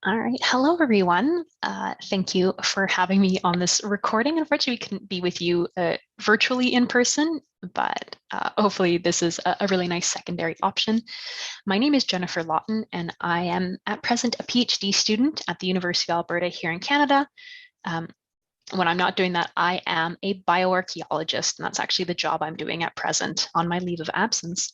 All right. Hello, everyone. Thank you for having me on this recording. Unfortunately, we couldn't be with you virtually in person, but hopefully this is a really nice secondary option. My name is Jennifer Laughton, and I am at present a PhD student at the University of Alberta here in Canada. Um, when I'm not doing that, I am a bioarchaeologist, and that's actually the job I'm doing at present on my leave of absence.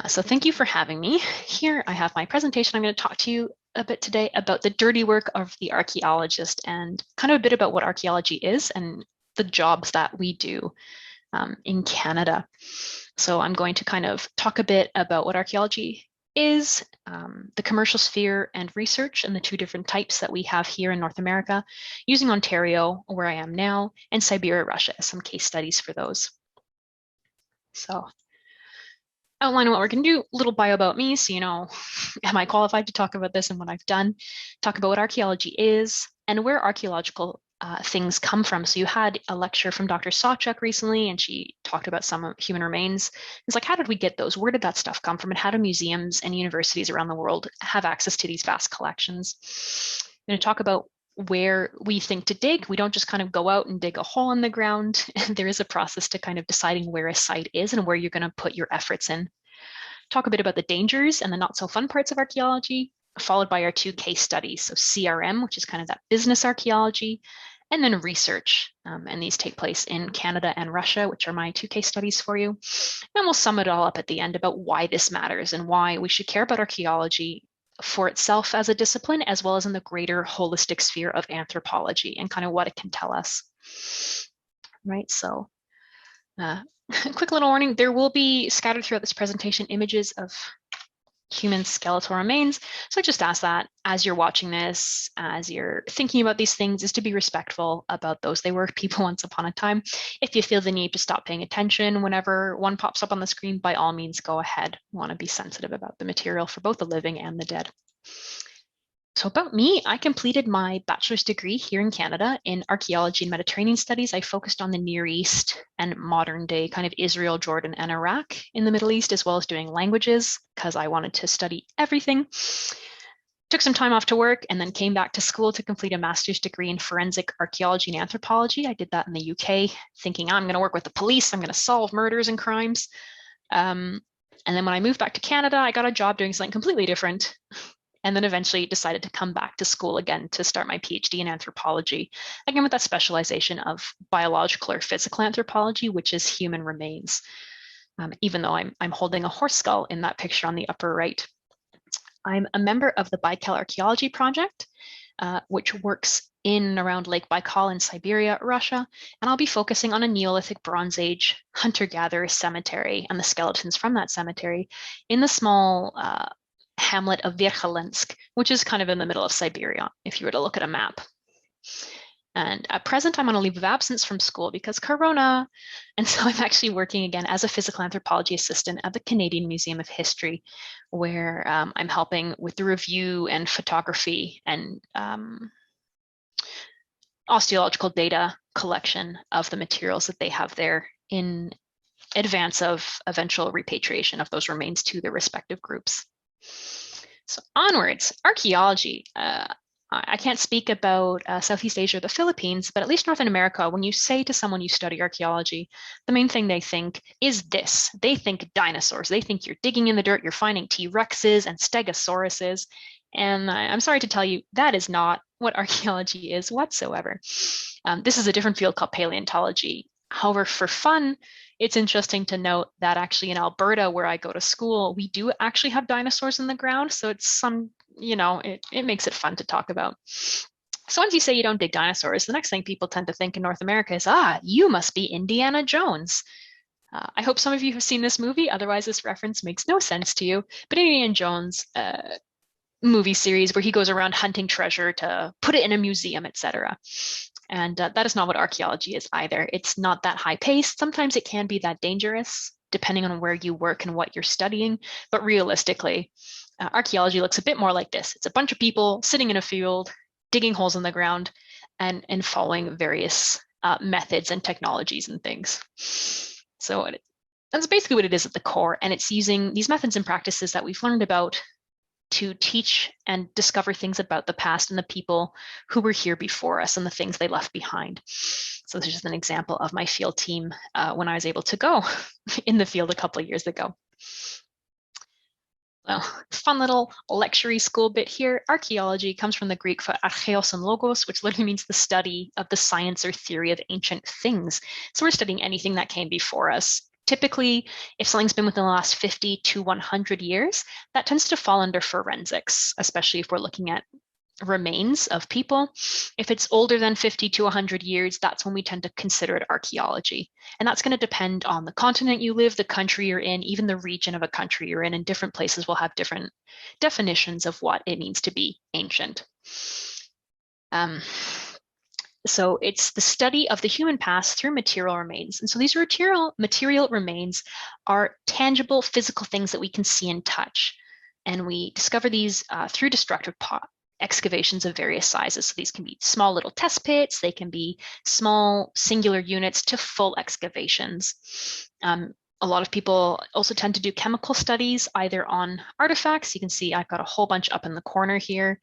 So thank you for having me. Here I have my presentation. I'm going to talk to you a bit today about the dirty work of the archaeologist and kind of a bit about what archaeology is and the jobs that we do in Canada. So I'm going to kind of talk a bit about what archaeology is, the commercial sphere and research, and the two different types that we have here in North America, using Ontario, where I am now, and Siberia, Russia, as some case studies for those. So outline what we're going to do, a little bio about me, so you know, am I qualified to talk about this and what I've done, talk about what archaeology is, and where archaeological things come from. So you had a lecture from Dr. Sawchuk recently, and she talked about some human remains. It's like, how did we get those? Where did that stuff come from? And how do museums and universities around the world have access to these vast collections? I'm going to talk about where we think to dig. We don't just kind of go out and dig a hole in the ground. There is a process to kind of deciding where a site is and where you're going to put your efforts in. Talk a bit about the dangers and the not so fun parts of archaeology, followed by our two case studies. So CRM, which is kind of that business archaeology, and then research. And these take place in Canada and Russia, which are my two case studies for you. And we'll sum it all up at the end about why this matters and why we should care about archaeology for itself as a discipline, as well as in the greater holistic sphere of anthropology and kind of what it can tell us. Right, so quick little warning, there will be scattered throughout this presentation images of human skeletal remains. So I just ask that as you're watching this, as you're thinking about these things, is to be respectful about those. They were people once upon a time. If you feel the need to stop paying attention whenever one pops up on the screen, by all means, go ahead. We want to be sensitive about the material for both the living and the dead. So about me, I completed my bachelor's degree here in Canada in archaeology and Mediterranean studies. I focused on the Near East and modern day kind of Israel, Jordan, and Iraq in the Middle East, as well as doing languages because I wanted to study everything. Took some time off to work and then came back to school to complete a master's degree in forensic archaeology and anthropology. I did that in the UK, thinking I'm going to work with the police, I'm going to solve murders and crimes. And then when I moved back to Canada, I got a job doing something completely different. And then eventually decided to come back to school again to start my PhD in anthropology, again with that specialization of biological or physical anthropology, which is human remains, even though I'm holding a horse skull in that picture on the upper right. I'm a member of the Baikal Archaeology Project, which works in and around Lake Baikal in Siberia, Russia, and I'll be focusing on a Neolithic Bronze Age hunter-gatherer cemetery and the skeletons from that cemetery in the small hamlet of Verkholensk, which is kind of in the middle of Siberia, if you were to look at a map. And at present, I'm on a leave of absence from school because Corona. And so I'm actually working again as a physical anthropology assistant at the Canadian Museum of History, where I'm helping with the review and photography and osteological data collection of the materials that they have there in advance of eventual repatriation of those remains to their respective groups. So onwards, archaeology. I can't speak about Southeast Asia or the Philippines, but at least North America, when you say to someone you study archaeology, the main thing they think is this. They think dinosaurs. They think you're digging in the dirt, you're finding T-Rexes and Stegosauruses. And I'm sorry to tell you, that is not what archaeology is whatsoever. This is a different field called paleontology. However, for fun, it's interesting to note that actually in Alberta, where I go to school, we do actually have dinosaurs in the ground. So it's some, you know, it makes it fun to talk about. So once you say you don't dig dinosaurs, the next thing people tend to think in North America is, you must be Indiana Jones. I hope some of you have seen this movie. Otherwise, this reference makes no sense to you. But Indiana Jones movie series where he goes around hunting treasure to put it in a museum, etc. And that is not what archaeology is either. It's not that high paced. Sometimes it can be that dangerous, depending on where you work and what you're studying. But realistically, archaeology looks a bit more like this. It's a bunch of people sitting in a field, digging holes in the ground, and following various methods and technologies and things. So that's basically what it is at the core. And it's using these methods and practices that we've learned about to teach and discover things about the past and the people who were here before us and the things they left behind. So this is just an example of my field team when I was able to go in the field a couple of years ago. Well, fun little lecture school bit here. Archaeology comes from the Greek for archeos and logos, which literally means the study of the science or theory of ancient things. So we're studying anything that came before us. Typically, if something's been within the last 50 to 100 years, that tends to fall under forensics, especially if we're looking at remains of people. If it's older than 50 to 100 years, that's when we tend to consider it archaeology. And that's going to depend on the continent you live, the country you're in, even the region of a country you're in, and different places will have different definitions of what it means to be ancient. So it's the study of the human past through material remains. And so these material remains are tangible physical things that we can see and touch. And we discover these through destructive excavations of various sizes. So these can be small little test pits, they can be small singular units to full excavations. A lot of people also tend to do chemical studies either on artifacts. You can see I've got a whole bunch up in the corner here.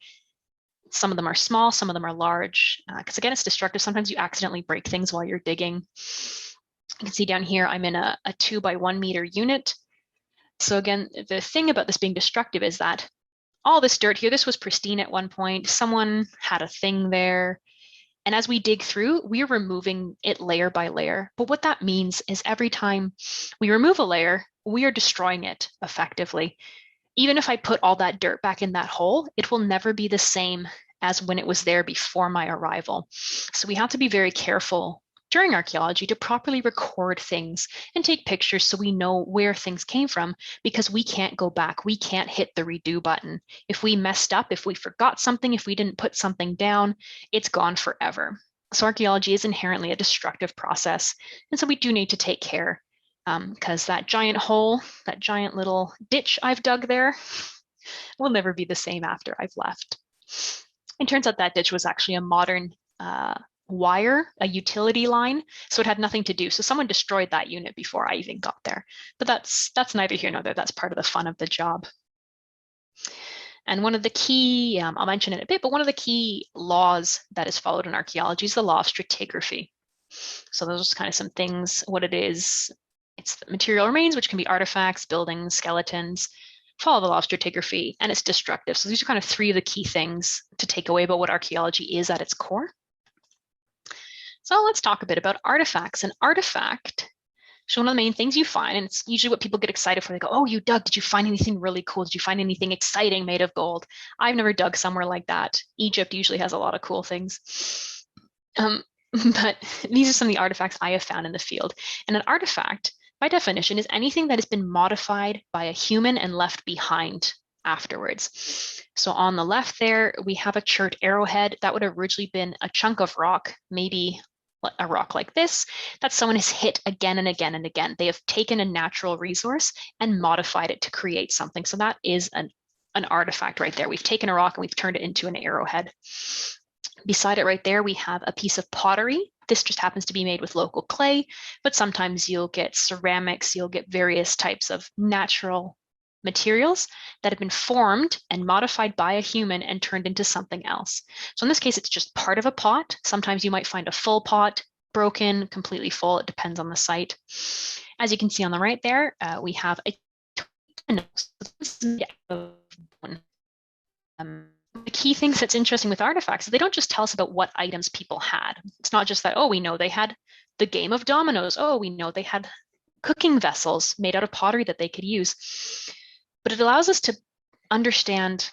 Some of them are small, some of them are large, because again, it's destructive. Sometimes you accidentally break things while you're digging. You can see down here, I'm in a 2 by 1 meter unit. So again, the thing about this being destructive is that all this dirt here, this was pristine at one point. Someone had a thing there. And as we dig through, we're removing it layer by layer. But what that means is every time we remove a layer, we are destroying it effectively. Even if I put all that dirt back in that hole, it will never be the same as when it was there before my arrival. So we have to be very careful during archaeology to properly record things and take pictures so we know where things came from, because we can't go back. We can't hit the redo button. If we messed up, if we forgot something, if we didn't put something down, it's gone forever. So archaeology is inherently a destructive process. And so we do need to take care, because that giant hole, that giant little ditch I've dug there will never be the same after I've left. It turns out that ditch was actually a modern wire, a utility line, so it had nothing to do. So someone destroyed that unit before I even got there. But that's neither here nor there. That's part of the fun of the job. And one of the key, I'll mention it in a bit, but one of the key laws that is followed in archaeology is the Law of Stratigraphy. So those are just kind of some things, what it is. It's the material remains, which can be artifacts, buildings, skeletons, follow the Law of Stratigraphy, and it's destructive. So these are kind of three of the key things to take away about what archaeology is at its core. So let's talk a bit about artifacts. An artifact, so one of the main things you find, and it's usually what people get excited for. They go, oh, you dug, did you find anything really cool? Did you find anything exciting made of gold? I've never dug somewhere like that. Egypt usually has a lot of cool things. But these are some of the artifacts I have found in the field. And an artifact, by definition, is anything that has been modified by a human and left behind afterwards. So on the left there, we have a chert arrowhead. That would have originally been a chunk of rock, maybe a rock like this, that someone has hit again and again and again. They have taken a natural resource and modified it to create something. So that is an artifact right there. We've taken a rock and we've turned it into an arrowhead. Beside it right there, we have a piece of pottery. This just happens to be made with local clay, but sometimes you'll get ceramics, you'll get various types of natural materials that have been formed and modified by a human and turned into something else. So in this case, it's just part of a pot. Sometimes you might find a full pot, broken, completely full. It depends on the site. As you can see on the right there, we have a the key things that's interesting with artifacts is they don't just tell us about what items people had. It's not just that, oh, we know they had the game of dominoes. Oh, we know they had cooking vessels made out of pottery that they could use. But it allows us to understand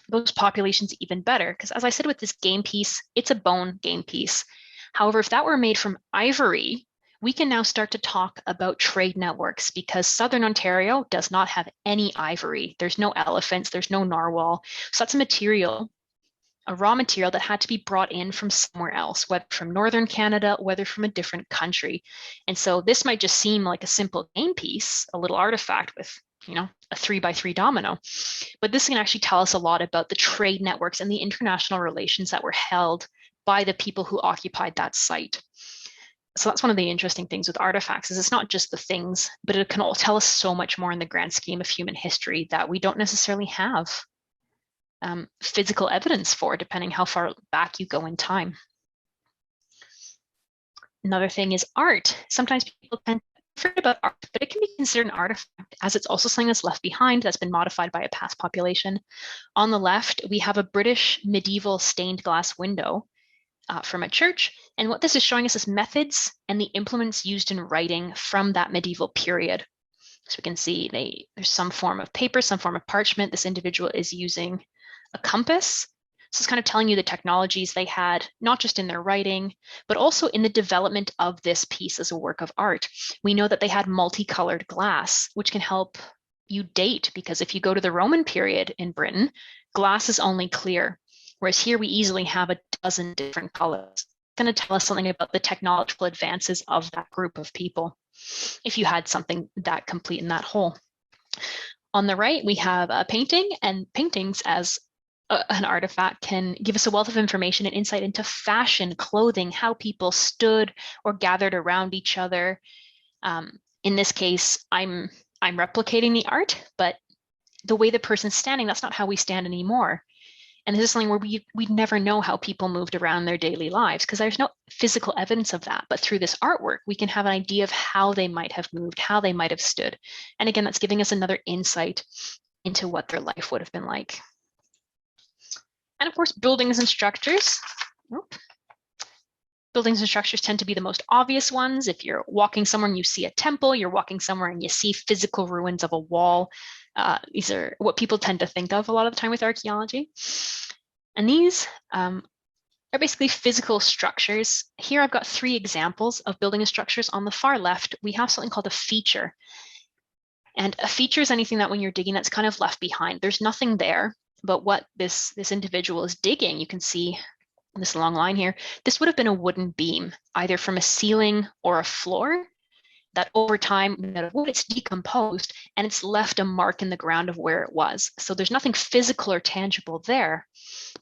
those populations even better. Because as I said with this game piece, it's a bone game piece. However, if that were made from ivory, we can now start to talk about trade networks, because Southern Ontario does not have any ivory. There's no elephants, there's no narwhal. So that's a material, a raw material that had to be brought in from somewhere else, whether from Northern Canada, whether from a different country. And so this might just seem like a simple game piece, a little artifact with, you know, a 3x3 domino. But this can actually tell us a lot about the trade networks and the international relations that were held by the people who occupied that site. So that's one of the interesting things with artifacts is it's not just the things, but it can all tell us so much more in the grand scheme of human history that we don't necessarily have physical evidence for, depending how far back you go in time. Another thing is art. Sometimes people tend to forget about art, but it can be considered an artifact as it's also something that's left behind that's been modified by a past population. On the left, we have a British medieval stained glass window from a church. And what this is showing us is methods and the implements used in writing from that medieval period. So we can see there's some form of paper, some form of parchment. This individual is using a compass. So it's kind of telling you the technologies they had, not just in their writing, but also in the development of this piece as a work of art. We know that they had multicolored glass, which can help you date, because if you go to the Roman period in Britain, glass is only clear, whereas here we easily have a dozen different colors. It's going to tell us something about the technological advances of that group of people, if you had something that complete in that whole. On the right, we have a painting, and paintings as an artifact can give us a wealth of information and insight into fashion, clothing, how people stood or gathered around each other. In this case, I'm replicating the art, but the way the person's standing, that's not how we stand anymore. And this is something where we'd never know how people moved around their daily lives because there's no physical evidence of that. But through this artwork, we can have an idea of how they might have moved, how they might have stood. And again, that's giving us another insight into what their life would have been like. And of course, buildings and structures. Buildings and structures tend to be the most obvious ones. If you're walking somewhere and you see a temple, you're walking somewhere and you see physical ruins of a wall. These are what people tend to think of a lot of the time with archaeology. And these are basically physical structures. Here I've got 3 examples of building and structures. On the far left, we have something called a feature. And a feature is anything that when you're digging that's kind of left behind. There's nothing there, but what this individual is digging, you can see this long line here, this would have been a wooden beam, either from a ceiling or a floor, that over time, it's decomposed and it's left a mark in the ground of where it was. So there's nothing physical or tangible there,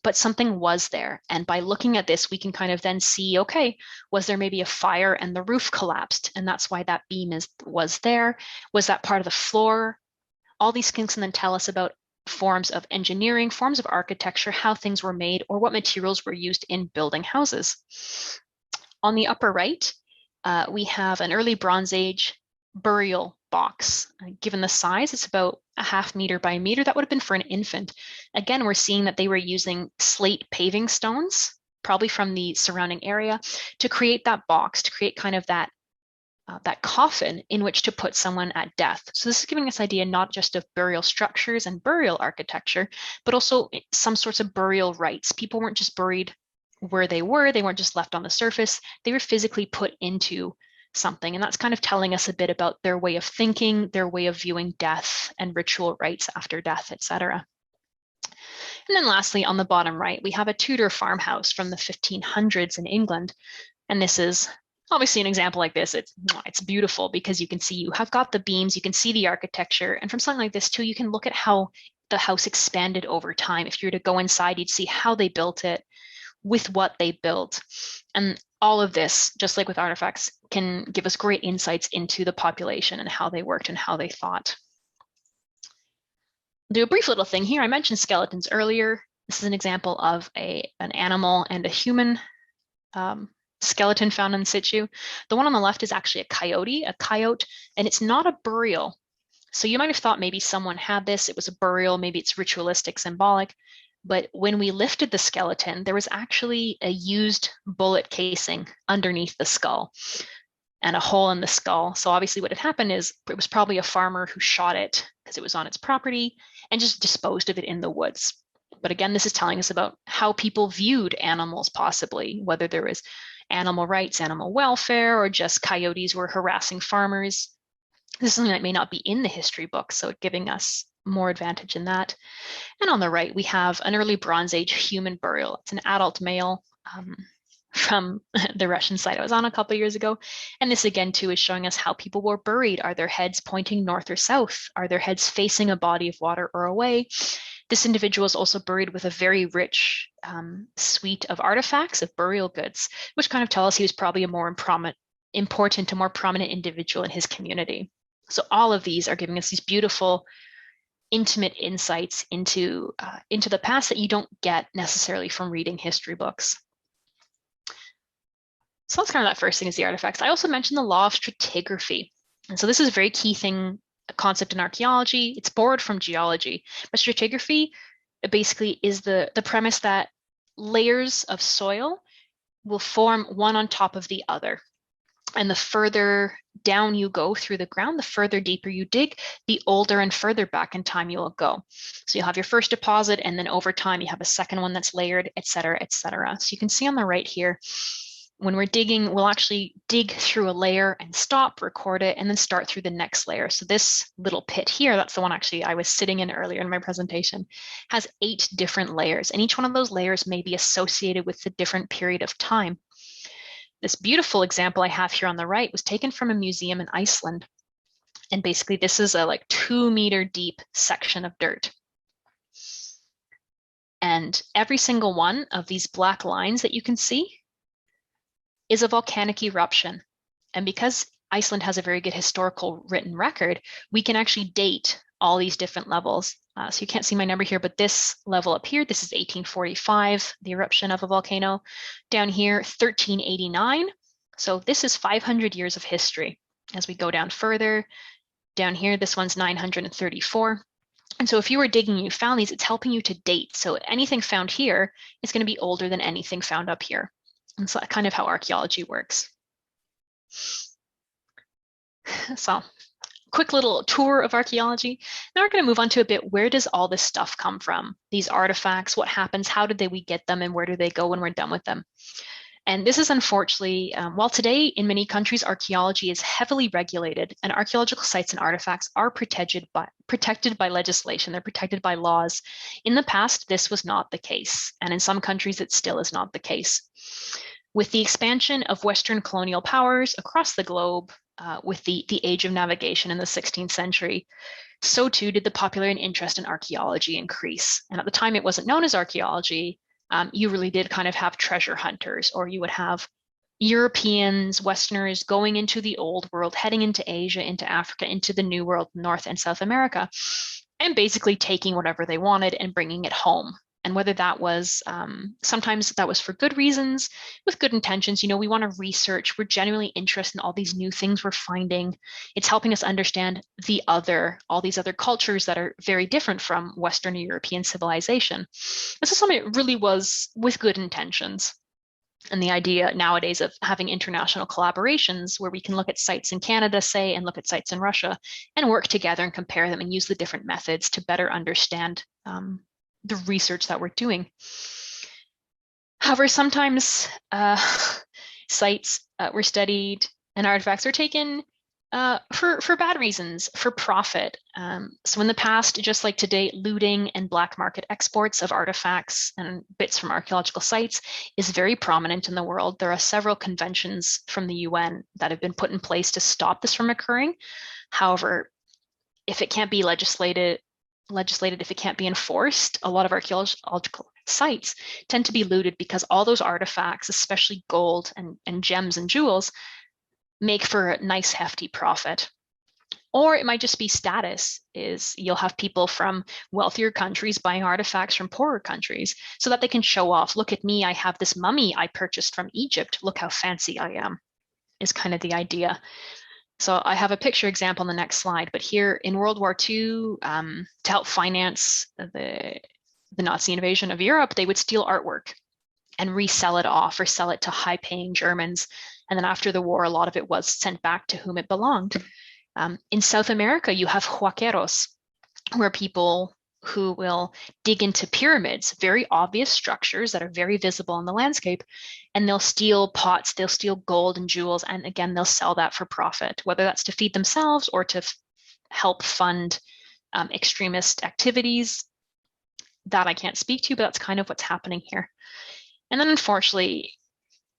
but something was there. And by looking at this, we can kind of then see, okay, was there maybe a fire and the roof collapsed? And that's why that beam was there. Was that part of the floor? All these things can then tell us about forms of engineering, forms of architecture, how things were made, or what materials were used in building houses. On the upper right, we have an early Bronze Age burial box. Given the size, it's about a ½ meter by a meter. That would have been for an infant. Again, we're seeing that they were using slate paving stones, probably from the surrounding area, to create that box, to create kind of that coffin in which to put someone at death. So this is giving us idea not just of burial structures and burial architecture, but also some sorts of burial rites. People weren't just buried where they weren't just left on the surface, they were physically put into something. And that's kind of telling us a bit about their way of thinking, their way of viewing death and ritual rites after death, etc. And then lastly, on the bottom right, we have a Tudor farmhouse from the 1500s in England. And this is obviously an example like this. It's beautiful because you can see you have got the beams, you can see the architecture. And from something like this too, you can look at how the house expanded over time. If you were to go inside, you'd see how they built it, with what they built. And all of this, just like with artifacts, can give us great insights into the population and how they worked and how they thought. I'll do a brief little thing here. I mentioned skeletons earlier. This is an example of an animal and a human skeleton found in situ. The one on the left is actually a coyote, and it's not a burial. So you might have thought maybe someone had this, it was a burial, maybe it's ritualistic, symbolic. But when we lifted the skeleton, there was actually a used bullet casing underneath the skull and a hole in the skull. So obviously what had happened is it was probably a farmer who shot it because it was on its property and just disposed of it in the woods. But again, this is telling us about how people viewed animals, possibly, whether there was animal rights, animal welfare, or just coyotes were harassing farmers. This is something that may not be in the history book, so giving us more advantage in that. And on the right, we have an early Bronze Age human burial. It's an adult male from the Russian site I was on a couple of years ago. And this again, too, is showing us how people were buried. Are their heads pointing north or south? Are their heads facing a body of water or away? This individual is also buried with a very rich suite of artifacts, of burial goods, which kind of tell us he was probably a more important, a more prominent individual in his community. So all of these are giving us these beautiful, intimate insights into the past that you don't get necessarily from reading history books. So that's kind of that first thing, is the artifacts. I also mentioned the law of stratigraphy. And so this is a very key thing, a concept in archaeology. It's borrowed from geology. But stratigraphy basically is the premise that layers of soil will form one on top of the other. And the further down you go through the ground, the further deeper you dig, the older and further back in time you will go. So you'll have your first deposit, and then over time you have a second one that's layered, et cetera, et cetera. So you can see on the right here, when we're digging, we'll actually dig through a layer and stop, record it, and then start through the next layer. So this little pit here, that's the one actually I was sitting in earlier in my presentation, has 8 different layers, and each one of those layers may be associated with a different period of time. This beautiful example I have here on the right was taken from a museum in Iceland. And basically this is a like 2-meter deep section of dirt. And every single one of these black lines that you can see is a volcanic eruption. And because Iceland has a very good historical written record, we can actually date all these different levels. So you can't see my number here, but this level up here, this is 1845, the eruption of a volcano. Down here, 1389. So this is 500 years of history. As we go down further, down here, this one's 934. And so if you were digging and you found these, it's helping you to date. So anything found here is going to be older than anything found up here. And so that's kind of how archaeology works. So quick little tour of archaeology. Now we're going to move on to a bit, where does all this stuff come from? These artifacts, what happens, how did we get them, and where do they go when we're done with them? And this is unfortunately, while today in many countries archaeology is heavily regulated and archaeological sites and artifacts are protected by legislation, they're protected by laws. In the past, this was not the case. And in some countries, it still is not the case. With the expansion of Western colonial powers across the globe, with the age of navigation in the 16th century, so too did the popular interest in archaeology increase. And at the time, it wasn't known as archaeology. You really did kind of have treasure hunters, or you would have Europeans, Westerners going into the old world, heading into Asia, into Africa, into the New World, North and South America, and basically taking whatever they wanted and bringing it home. And whether that was, sometimes that was for good reasons, with good intentions. You know, we want to research, we're genuinely interested in all these new things we're finding. It's helping us understand all these other cultures that are very different from Western European civilization. This is something that really was with good intentions. And the idea nowadays of having international collaborations where we can look at sites in Canada, say, and look at sites in Russia and work together and compare them and use the different methods to better understand the research that we're doing. However, sometimes sites were studied and artifacts are taken for bad reasons, for profit. So in the past, just like today, looting and black market exports of artifacts and bits from archaeological sites is very prominent in the world. There are several conventions from the UN that have been put in place to stop this from occurring. However, if it can't be legislated, if it can't be enforced, a lot of archaeological sites tend to be looted because all those artifacts, especially gold and gems and jewels, make for a nice hefty profit. Or it might just be status, is you'll have people from wealthier countries buying artifacts from poorer countries so that they can show off, look at me, I have this mummy I purchased from Egypt, look how fancy I am, is kind of the idea. So I have a picture example on the next slide, but here in World War II, to help finance the Nazi invasion of Europe, they would steal artwork and resell it off or sell it to high-paying Germans. And then after the war, a lot of it was sent back to whom it belonged. In South America, you have huaqueros, where people who will dig into pyramids, very obvious structures that are very visible in the landscape, and they'll steal pots, they'll steal gold and jewels, and again, they'll sell that for profit, whether that's to feed themselves or to help fund extremist activities. That I can't speak to, but that's kind of what's happening here. And then unfortunately,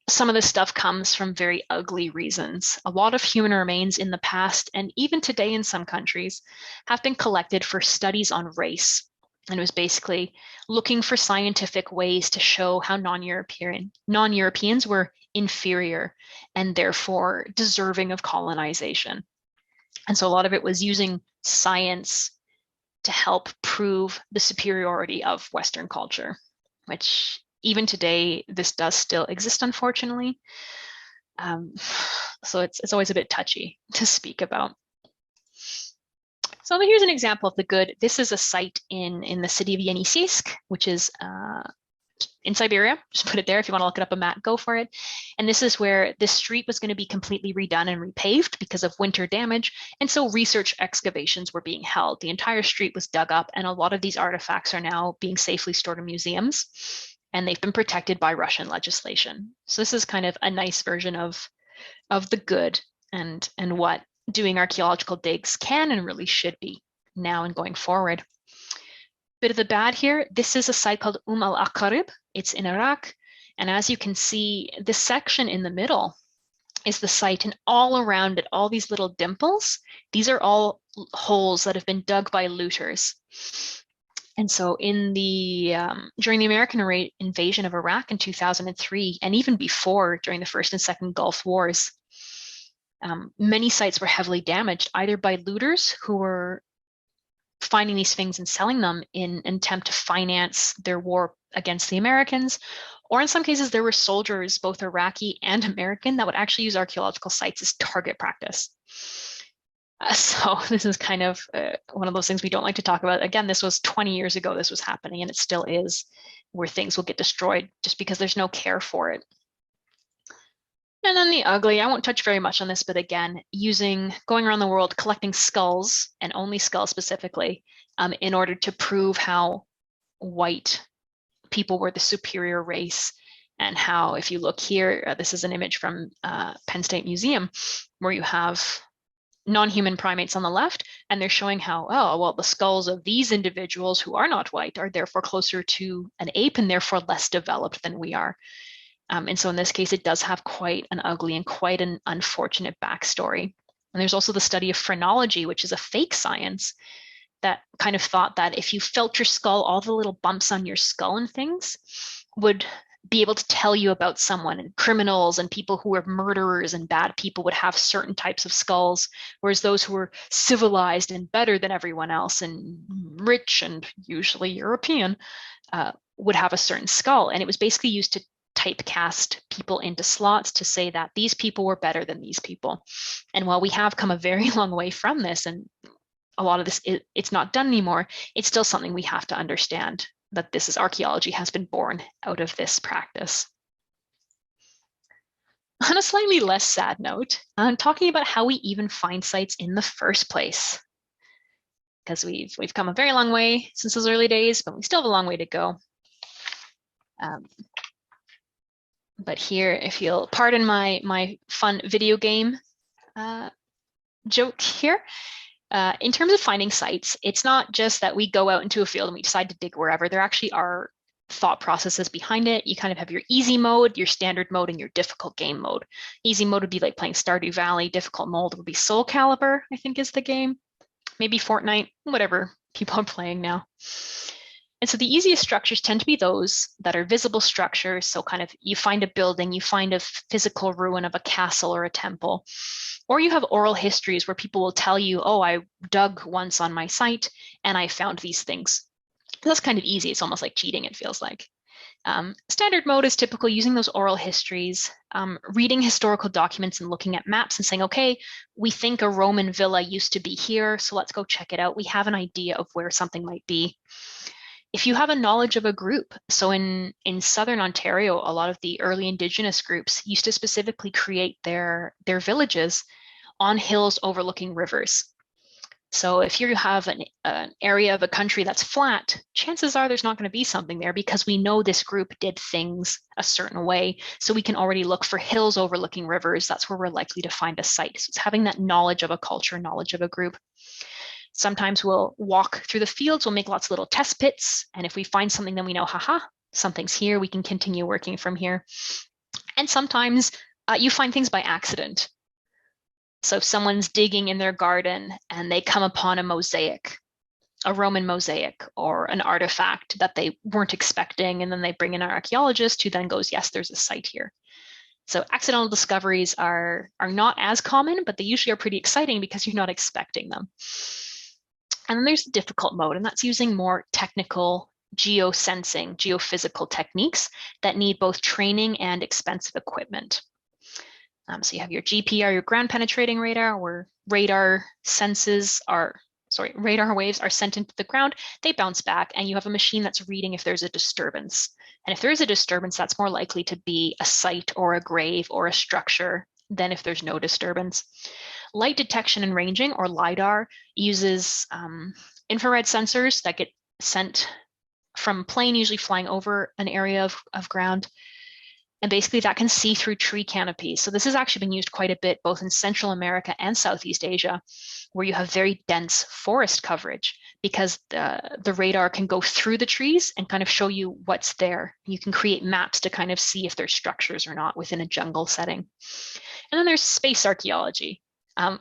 some of this stuff comes from very ugly reasons. A lot of human remains in the past, and even today in some countries, have been collected for studies on race. And it was basically looking for scientific ways to show how non-Europeans were inferior and therefore deserving of colonization. And so a lot of it was using science to help prove the superiority of Western culture, which even today, this does still exist, unfortunately. So it's always a bit touchy to speak about. So here's an example of the good. This is a site in the city of Yeniseisk, which is in Siberia. Just put it there. If you want to look it up a map, go for it. And this is where this street was going to be completely redone and repaved because of winter damage. And so research excavations were being held. The entire street was dug up, and a lot of these artifacts are now being safely stored in museums, and they've been protected by Russian legislation. So this is kind of a nice version of the good and what doing archaeological digs can and really should be now and going forward. Bit of the bad here, this is a site called al-Aqarib. It's in Iraq. And as you can see, this section in the middle is the site, and all around it, all these little dimples, these are all holes that have been dug by looters. And so in the during the American invasion of Iraq in 2003, and even before, during the First and Second Gulf Wars, many sites were heavily damaged, either by looters who were finding these things and selling them in an attempt to finance their war against the Americans, or in some cases there were soldiers, both Iraqi and American, that would actually use archaeological sites as target practice. So this is kind of one of those things we don't like to talk about. Again, this was 20 years ago this was happening, and it still is, where things will get destroyed just because there's no care for it. And then the ugly, I won't touch very much on this, but again, going around the world, collecting skulls, and only skulls specifically, in order to prove how white people were the superior race, and how, if you look here, this is an image from Penn State Museum, where you have non-human primates on the left, and they're showing how, oh, well, the skulls of these individuals who are not white are therefore closer to an ape and therefore less developed than we are. And so in this case, it does have quite an ugly and quite an unfortunate backstory. And there's also the study of phrenology, which is a fake science that kind of thought that if you felt your skull, all the little bumps on your skull and things would be able to tell you about someone, and criminals and people who were murderers and bad people would have certain types of skulls, whereas those who were civilized and better than everyone else and rich and usually European would have a certain skull. And it was basically used to typecast people into slots to say that these people were better than these people. And while we have come a very long way from this, and a lot of this, it's not done anymore, it's still something we have to understand, that this is archaeology has been born out of this practice. On a slightly less sad note, I'm talking about how we even find sites in the first place. Because we've come a very long way since those early days, but we still have a long way to go. But here, if you'll pardon my fun video game joke here, in terms of finding sites, it's not just that we go out into a field and we decide to dig wherever. There actually are thought processes behind it. You kind of have your easy mode, your standard mode, and your difficult game mode. Easy mode would be like playing Stardew Valley. Difficult mode would be Soul Calibur, I think is the game. Maybe Fortnite, whatever people are playing now. And so the easiest structures tend to be those that are visible structures. So kind of you find a building, you find a physical ruin of a castle or a temple, or you have oral histories where people will tell you, oh, I dug once on my site and I found these things. That's kind of easy. It's almost like cheating, it feels like. Standard mode is typical, using those oral histories, reading historical documents and looking at maps and saying, okay, we think a Roman villa used to be here, so let's go check it out. We have an idea of where something might be. If you have a knowledge of a group, so in Southern Ontario, a lot of the early Indigenous groups used to specifically create their villages on hills overlooking rivers. So if you have an area of a country that's flat, chances are there's not going to be something there, because we know this group did things a certain way. So we can already look for hills overlooking rivers. That's where we're likely to find a site. So it's having that knowledge of a culture, knowledge of a group. Sometimes we'll walk through the fields, we'll make lots of little test pits. And if we find something, then we know, haha, something's here. We can continue working from here. And sometimes you find things by accident. So if someone's digging in their garden and they come upon a mosaic, a Roman mosaic, or an artifact that they weren't expecting, and then they bring in an archaeologist who then goes, yes, there's a site here. So accidental discoveries are not as common, but they usually are pretty exciting because you're not expecting them. And then there's the difficult mode, and that's using more technical geosensing, geophysical techniques that need both training and expensive equipment. So you have your GPR, your ground penetrating radar, where radar waves are sent into the ground, they bounce back, and you have a machine that's reading if there's a disturbance. And if there is a disturbance, that's more likely to be a site or a grave or a structure than if there's no disturbance. Light detection and ranging, or LiDAR, uses infrared sensors that get sent from a plane, usually flying over an area of ground. And basically that can see through tree canopies. So this has actually been used quite a bit, both in Central America and Southeast Asia, where you have very dense forest coverage, because the radar can go through the trees and kind of show you what's there. You can create maps to kind of see if there's structures or not within a jungle setting. And then there's space archaeology,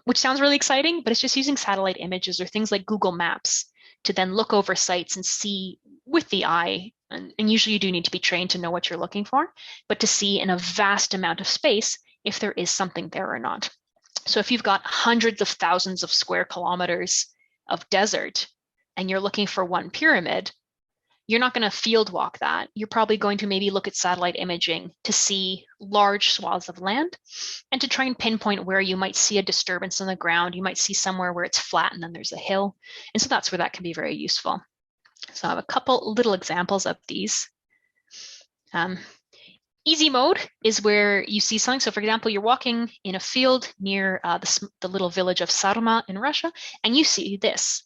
which sounds really exciting, but it's just using satellite images or things like Google Maps to then look over sites and see with the eye, and usually you do need to be trained to know what you're looking for, but to see in a vast amount of space if there is something there or not. So if you've got hundreds of thousands of square kilometers of desert and you're looking for one pyramid, you're not going to field walk that. You're probably going to maybe look at satellite imaging to see large swaths of land and to try and pinpoint where you might see a disturbance on the ground. You might see somewhere where it's flat and then there's a hill. And so that's where that can be very useful. So I have a couple little examples of these. Easy mode is where you see something. So for example, you're walking in a field near the little village of Sarma in Russia, and you see this.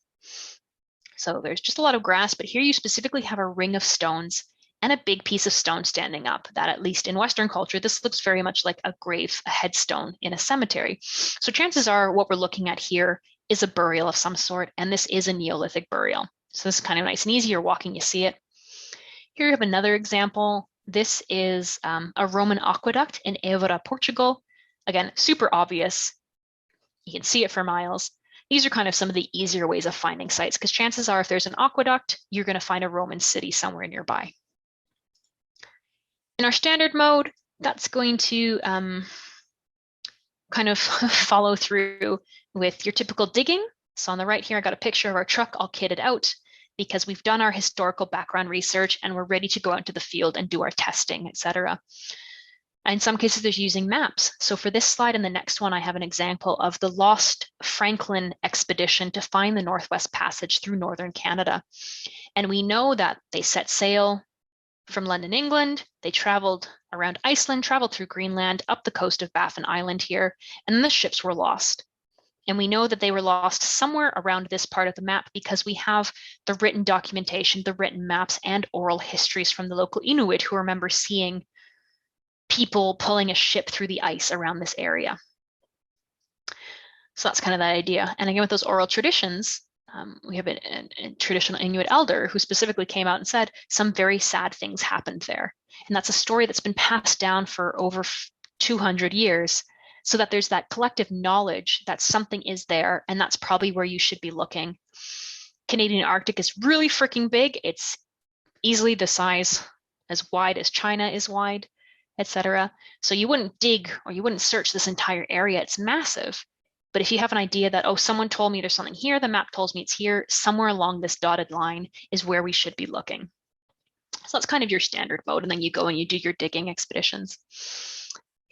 So there's just a lot of grass, but here you specifically have a ring of stones and a big piece of stone standing up that, at least in Western culture, this looks very much like a grave, a headstone in a cemetery. So chances are what we're looking at here is a burial of some sort, and this is a Neolithic burial. So this is kind of nice and easy. You're walking, you see it. Here you have another example. This is a Roman aqueduct in Évora, Portugal. Again, super obvious. You can see it for miles. These are kind of some of the easier ways of finding sites, because chances are if there's an aqueduct, you're going to find a Roman city somewhere nearby. In our standard mode, that's going to kind of follow through with your typical digging. So on the right here, I got a picture of our truck all kitted out because we've done our historical background research and we're ready to go out into the field and do our testing, etc. In some cases, there's using maps. So for this slide and the next one, I have an example of the lost Franklin expedition to find the Northwest Passage through northern Canada. And we know that they set sail from London, England. They traveled around Iceland, traveled through Greenland, up the coast of Baffin Island here, and then the ships were lost. And we know that they were lost somewhere around this part of the map because we have the written documentation, the written maps, and oral histories from the local Inuit who remember seeing people pulling a ship through the ice around this area. So that's kind of that idea. And again, with those oral traditions, we have a traditional Inuit elder who specifically came out and said some very sad things happened there. And that's a story that's been passed down for over 200 years, so that there's that collective knowledge that something is there, and that's probably where you should be looking. Canadian Arctic is really freaking big. It's easily the size as wide as China is wide, etc. So you wouldn't dig or you wouldn't search this entire area. It's massive. But if you have an idea that, oh, someone told me there's something here, the map tells me it's here, somewhere along this dotted line is where we should be looking. So that's kind of your standard mode, and then you go and you do your digging expeditions.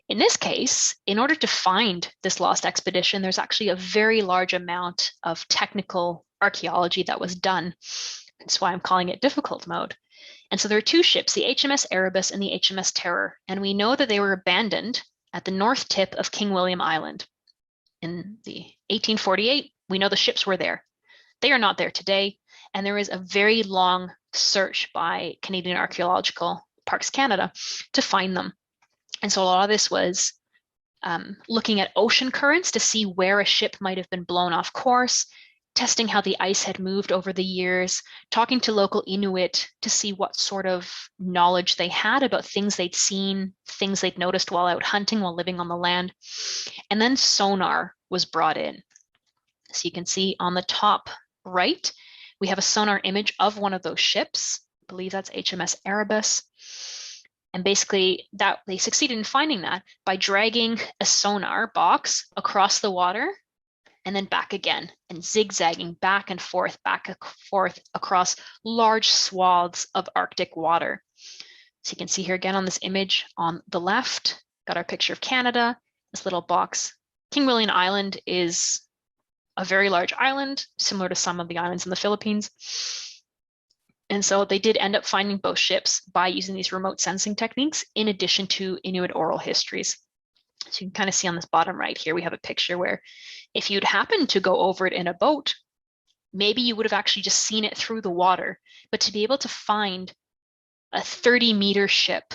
In this case, in order to find this lost expedition, there's actually a very large amount of technical archaeology that was done. That's why I'm calling it difficult mode. And so there are two ships, the HMS Erebus and the HMS Terror, and we know that they were abandoned at the north tip of King William Island. In the 1848, we know the ships were there. They are not there today, and there is a very long search by Canadian Archaeological Parks Canada to find them. And so a lot of this was looking at ocean currents to see where a ship might have been blown off course, testing how the ice had moved over the years, talking to local Inuit to see what sort of knowledge they had about things they'd seen, things they'd noticed while out hunting, while living on the land. And then sonar was brought in. So you can see on the top right, we have a sonar image of one of those ships. I believe that's HMS Erebus. And basically that they succeeded in finding that by dragging a sonar box across the water and then back again and zigzagging back and forth across large swaths of Arctic water. So you can see here again on this image on the left, got our picture of Canada, this little box. King William Island is a very large island, similar to some of the islands in the Philippines. And so they did end up finding both ships by using these remote sensing techniques, in addition to Inuit oral histories. So you can kind of see on this bottom right here, we have a picture where if you'd happened to go over it in a boat, maybe you would have actually just seen it through the water. But to be able to find a 30-meter ship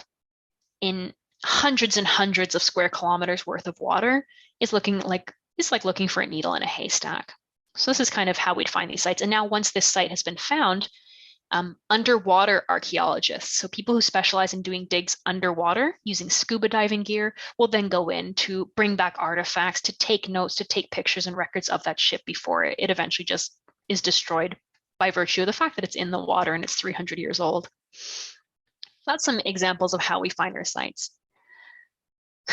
in hundreds and hundreds of square kilometers worth of water is like looking for a needle in a haystack. So this is kind of how we'd find these sites. And now once this site has been found, underwater archaeologists, so people who specialize in doing digs underwater using scuba diving gear, will then go in to bring back artifacts, to take notes, to take pictures and records of that ship before it eventually just is destroyed by virtue of the fact that it's in the water and it's 300 years old. That's some examples of how we find our sites.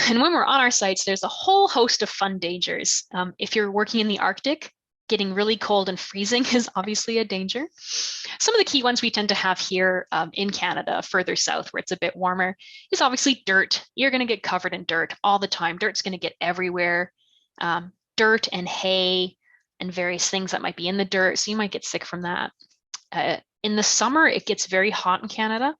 And when we're on our sites, there's a whole host of fun dangers. If you're working in the Arctic, getting really cold and freezing is obviously a danger. Some of the key ones we tend to have here in Canada, further south where it's a bit warmer, is obviously dirt. You're going to get covered in dirt all the time. Dirt's going to get everywhere. Dirt and hay and various things that might be in the dirt, so you might get sick from that. In the summer, it gets very hot in Canada,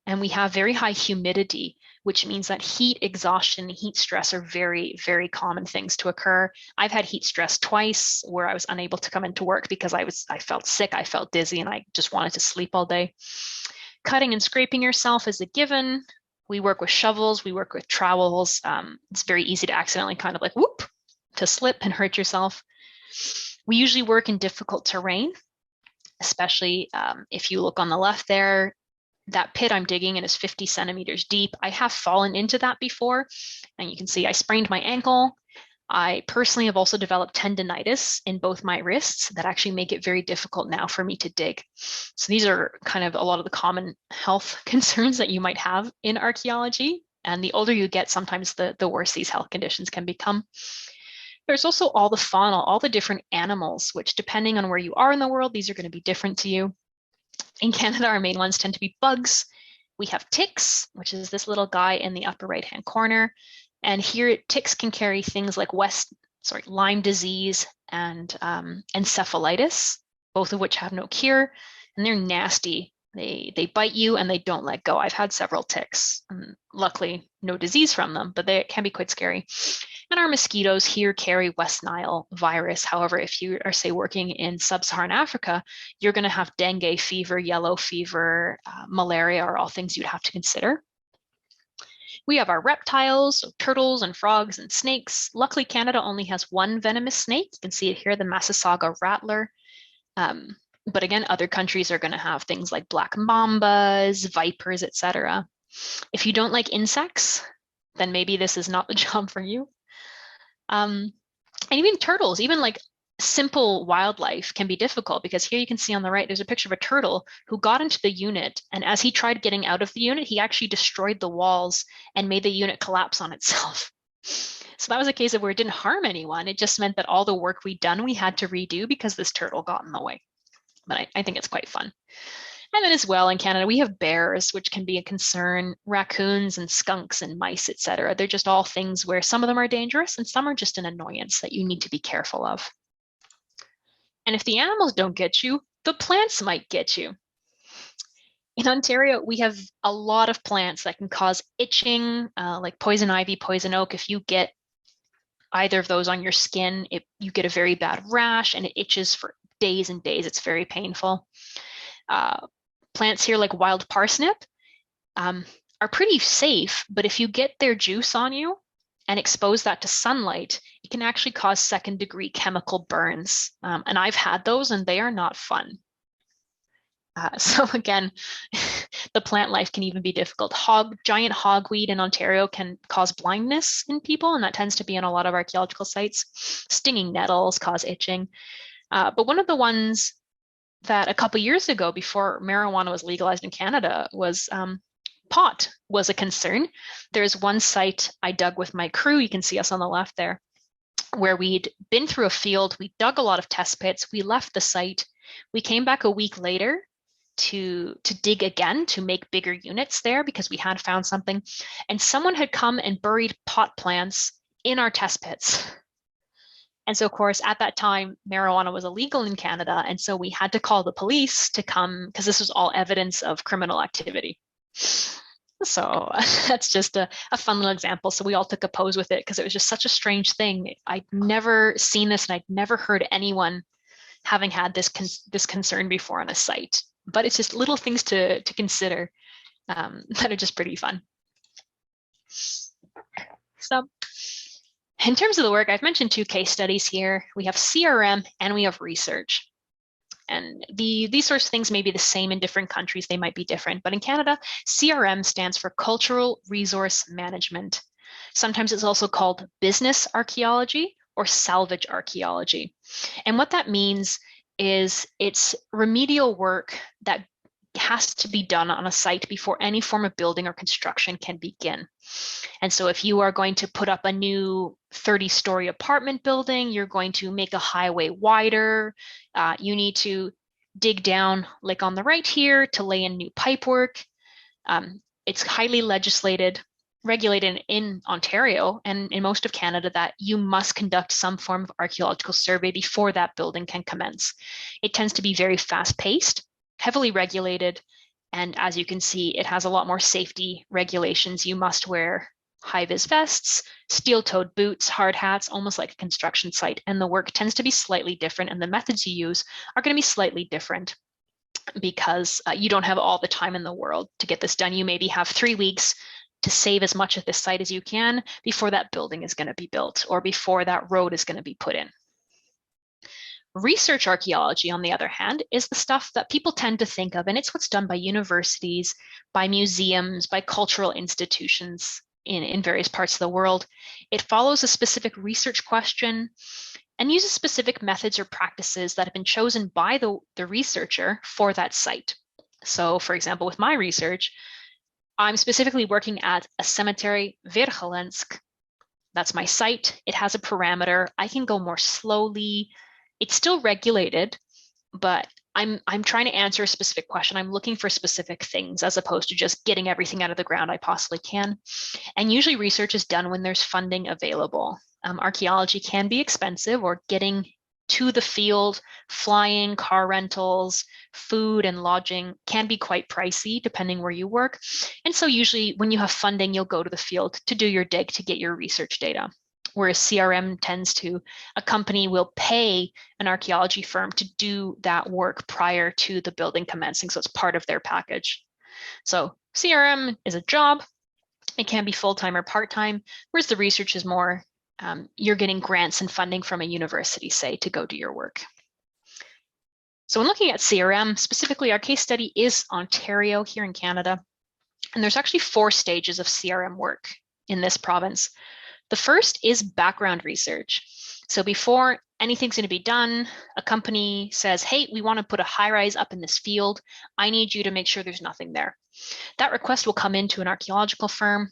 and we have very high humidity, which means that heat exhaustion, heat stress are very, very common things to occur. I've had heat stress twice where I was unable to come into work because I felt sick, I felt dizzy, and I just wanted to sleep all day. Cutting and scraping yourself is a given. We work with shovels, we work with trowels. It's very easy to accidentally kind of like whoop, to slip and hurt yourself. We usually work in difficult terrain, especially if you look on the left there. That pit I'm digging in is 50 centimeters deep. I have fallen into that before, and you can see I sprained my ankle. I personally have also developed tendinitis in both my wrists that actually make it very difficult now for me to dig. So these are kind of a lot of the common health concerns that you might have in archaeology. And the older you get, sometimes the worse these health conditions can become. There's also all the fauna, all the different animals, which depending on where you are in the world, these are going to be different to you. In Canada, our main ones tend to be bugs. We have ticks, which is this little guy in the upper right-hand corner. And here, ticks can carry things like Lyme disease and encephalitis, both of which have no cure, and they're nasty. They bite you and they don't let go. I've had several ticks, and luckily no disease from them, but they can be quite scary. And our mosquitoes here carry West Nile virus. However, if you are, say, working in sub-Saharan Africa, you're going to have dengue fever, yellow fever, malaria are all things you'd have to consider. We have our reptiles, so turtles and frogs and snakes. Luckily, Canada only has one venomous snake. You can see it here, the Massasauga rattler. But again, other countries are going to have things like black mambas, vipers, etc. If you don't like insects, then maybe this is not the job for you. And even turtles, even like simple wildlife can be difficult, because here you can see on the right, there's a picture of a turtle who got into the unit, and as he tried getting out of the unit, he actually destroyed the walls and made the unit collapse on itself. So that was a case of where it didn't harm anyone. It just meant that all the work we'd done, we had to redo because this turtle got in the way. But I think it's quite fun. And then as well in Canada, we have bears, which can be a concern, raccoons and skunks and mice, etc. They're just all things where some of them are dangerous and some are just an annoyance that you need to be careful of. And if the animals don't get you, the plants might get you. In Ontario, we have a lot of plants that can cause itching, like poison ivy, poison oak. If you get either of those on your skin, you get a very bad rash and it itches for days and days. It's very painful. Plants here like wild parsnip are pretty safe, but if you get their juice on you and expose that to sunlight, it can actually cause second-degree chemical burns. And I've had those and they are not fun. So again, the plant life can even be difficult. Giant hogweed in Ontario can cause blindness in people, and that tends to be on a lot of archaeological sites. Stinging nettles cause itching. But one of the ones that a couple years ago, before marijuana was legalized in Canada, was pot was a concern. There's one site I dug with my crew, you can see us on the left there, where we'd been through a field, we dug a lot of test pits, we left the site, we came back a week later to dig again to make bigger units there because we had found something, and someone had come and buried pot plants in our test pits. And so, of course, at that time, marijuana was illegal in Canada, and so we had to call the police to come because this was all evidence of criminal activity. So that's just a fun little example. So we all took a pose with it because it was just such a strange thing. I'd never seen this, and I'd never heard anyone having had this concern before on a site. But it's just little things to consider that are just pretty fun. So in terms of the work, I've mentioned 2 case studies here. We have CRM and we have research. And these sorts of things may be the same in different countries, they might be different, but in Canada, CRM stands for Cultural Resource Management. Sometimes it's also called business archaeology or salvage archaeology. And what that means is it's remedial work that has to be done on a site before any form of building or construction can begin. And so if you are going to put up a new 30-story apartment building, you're going to make a highway wider, you need to dig down, like on the right here, to lay in new pipework. It's highly regulated in Ontario and in most of Canada that you must conduct some form of archaeological survey before that building can commence. It tends to be very fast-paced, heavily regulated, and as you can see, it has a lot more safety regulations. You must wear high-vis vests, steel-toed boots, hard hats, almost like a construction site, and the work tends to be slightly different, and the methods you use are going to be slightly different because you don't have all the time in the world to get this done. You maybe have 3 weeks to save as much of this site as you can before that building is going to be built or before that road is going to be put in. Research archaeology, on the other hand, is the stuff that people tend to think of, and it's what's done by universities, by museums, by cultural institutions in various parts of the world. It follows a specific research question and uses specific methods or practices that have been chosen by the researcher for that site. So, for example, with my research, I'm specifically working at a cemetery, Verkholensk. That's my site. It has a parameter. I can go more slowly. It's still regulated, but I'm trying to answer a specific question. I'm looking for specific things as opposed to just getting everything out of the ground I possibly can. And usually research is done when there's funding available. Archaeology can be expensive, or getting to the field, flying, car rentals, food and lodging can be quite pricey depending where you work. And so usually when you have funding, you'll go to the field to do your dig to get your research data. Whereas CRM tends to, a company will pay an archaeology firm to do that work prior to the building commencing. So it's part of their package. So CRM is a job. It can be full-time or part-time, whereas the research is more, you're getting grants and funding from a university, say, to go do your work. So when looking at CRM, specifically our case study is Ontario here in Canada. And there's actually 4 stages of CRM work in this province. The first is background research. So before anything's going to be done, a company says, hey, we want to put a high-rise up in this field. I need you to make sure there's nothing there. That request will come into an archaeological firm,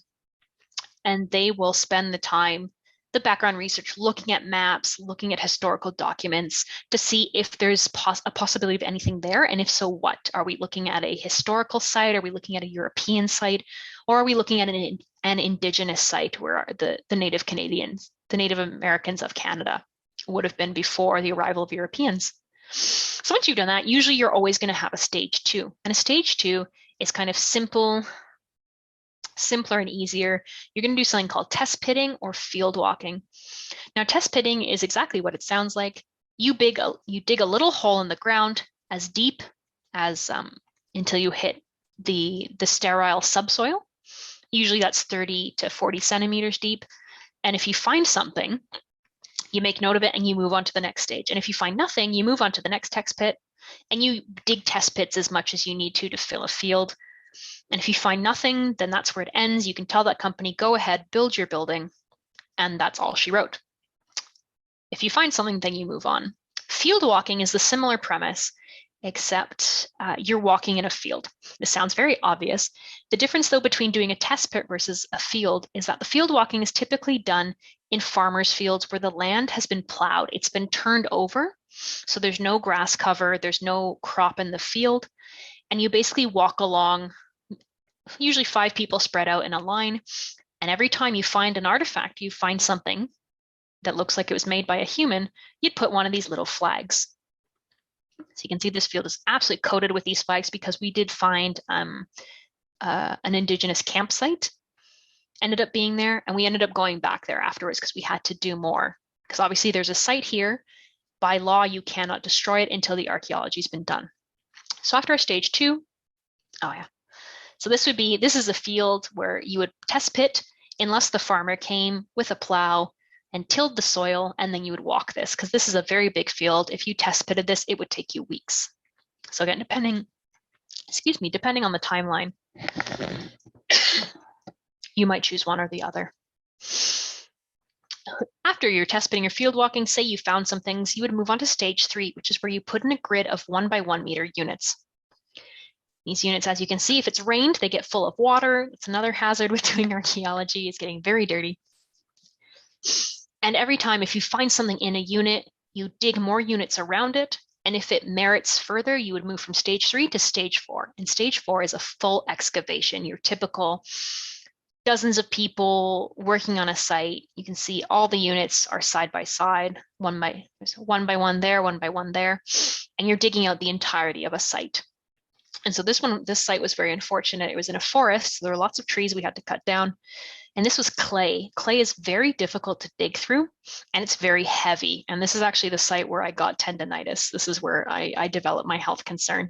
and they will spend the time, the background research, looking at maps, looking at historical documents to see if there's a possibility of anything there, and if so, what? Are we looking at a historical site? Are we looking at a European site? Or are we looking at an Indigenous site where the Native Canadians, the Native Americans of Canada would have been before the arrival of Europeans? So once you've done that, usually you're always going to have a stage 2. And a stage 2 is kind of simpler and easier. You're going to do something called test pitting or field walking. Now, test pitting is exactly what it sounds like. You dig a little hole in the ground as deep as until you hit the sterile subsoil. Usually that's 30 to 40 centimeters deep. And if you find something, you make note of it and you move on to the next stage. And if you find nothing, you move on to the next test pit and you dig test pits as much as you need to fill a field. And if you find nothing, then that's where it ends. You can tell that company, go ahead, build your building. And that's all she wrote. If you find something, then you move on. Field walking is the similar premise. except you're walking in a field. This sounds very obvious. The difference, though, between doing a test pit versus a field is that the field walking is typically done in farmers' fields where the land has been plowed. It's been turned over, so there's no grass cover, there's no crop in the field, and you basically walk along, usually 5 people spread out in a line, and every time you find an artifact, you find something that looks like it was made by a human, you'd put one of these little flags. So you can see this field is absolutely coated with these flags because we did find an indigenous campsite, ended up being there, and we ended up going back there afterwards because we had to do more. Because obviously there's a site here. By law, you cannot destroy it until the archaeology's been done. So after our stage 2, so this is a field where you would test pit unless the farmer came with a plow and tilled the soil, and then you would walk this, because this is a very big field. If you test pitted this, it would take you weeks. So again, depending on the timeline, you might choose one or the other. After your test pitting or field walking, say you found some things, you would move on to stage 3, which is where you put in a grid of 1 by 1 meter units. These units, as you can see, if it's rained, they get full of water. It's another hazard with doing archaeology. It's getting very dirty. And every time, if you find something in a unit, you dig more units around it. And if it merits further, you would move from stage 3 to stage 4. And stage 4 is a full excavation, your typical dozens of people working on a site. You can see all the units are side by side, there's one by one there, one by one there, and you're digging out the entirety of a site. And so this site was very unfortunate. It was in a forest, so there were lots of trees we had to cut down. And this was clay. Clay is very difficult to dig through, and it's very heavy. And this is actually the site where I got tendonitis. This is where I developed my health concern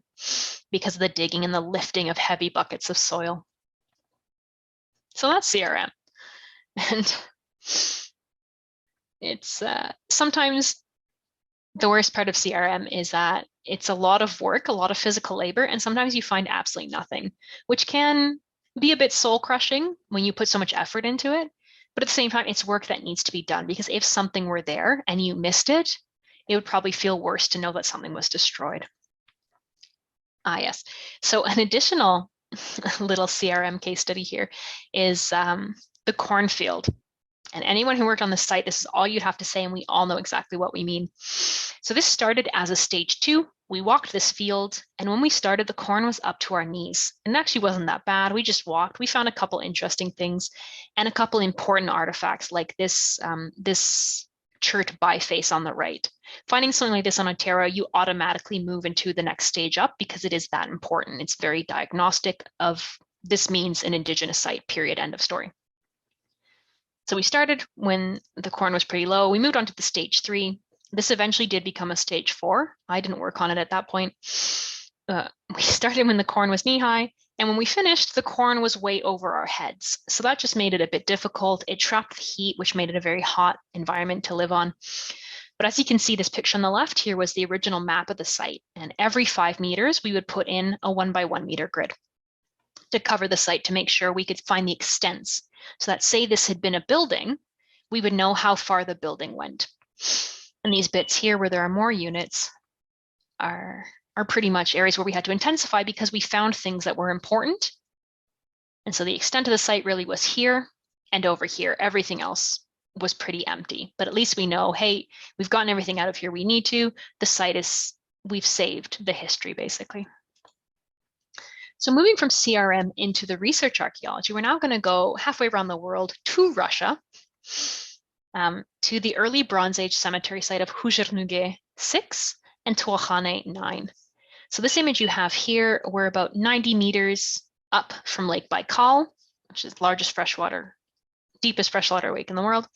because of the digging and the lifting of heavy buckets of soil. So that's CRM. And it's sometimes the worst part of CRM is that it's a lot of work, a lot of physical labor, and sometimes you find absolutely nothing, which can be a bit soul crushing when you put so much effort into it. But at the same time, it's work that needs to be done, because if something were there and you missed it, it would probably feel worse to know that something was destroyed. Yes. So an additional little CRM case study here is the cornfield. And anyone who worked on the site, this is all you'd have to say, and we all know exactly what we mean. So this started as a stage 2. We walked this field, and when we started, the corn was up to our knees. And it actually wasn't that bad. We just walked. We found a couple interesting things and a couple important artifacts, like this chert biface on the right. Finding something like this on Ontario, you automatically move into the next stage up because it is that important. It's very diagnostic of this means an indigenous site, period, end of story. So we started when the corn was pretty low. We moved on to the stage 3. This eventually did become a stage 4. I didn't work on it at that point. We started when the corn was knee-high, and when we finished, the corn was way over our heads. So that just made it a bit difficult. It trapped the heat, which made it a very hot environment to live on. But as you can see, this picture on the left here was the original map of the site. And every 5 meters, we would put in a 1 by 1 meter grid to cover the site to make sure we could find the extents. So that, say this had been a building, we would know how far the building went. And these bits here where there are more units are pretty much areas where we had to intensify because we found things that were important. And so the extent of the site really was here and over here. Everything else was pretty empty. But at least we know, hey, we've gotten everything out of here we need to. The site we've saved the history, basically. So moving from CRM into the research archaeology, we're now going to go halfway around the world to Russia, to the early Bronze Age cemetery site of Huzhernughe 6 and Tuakhane 9. So this image you have here, we're about 90 meters up from Lake Baikal, which is the deepest freshwater lake in the world.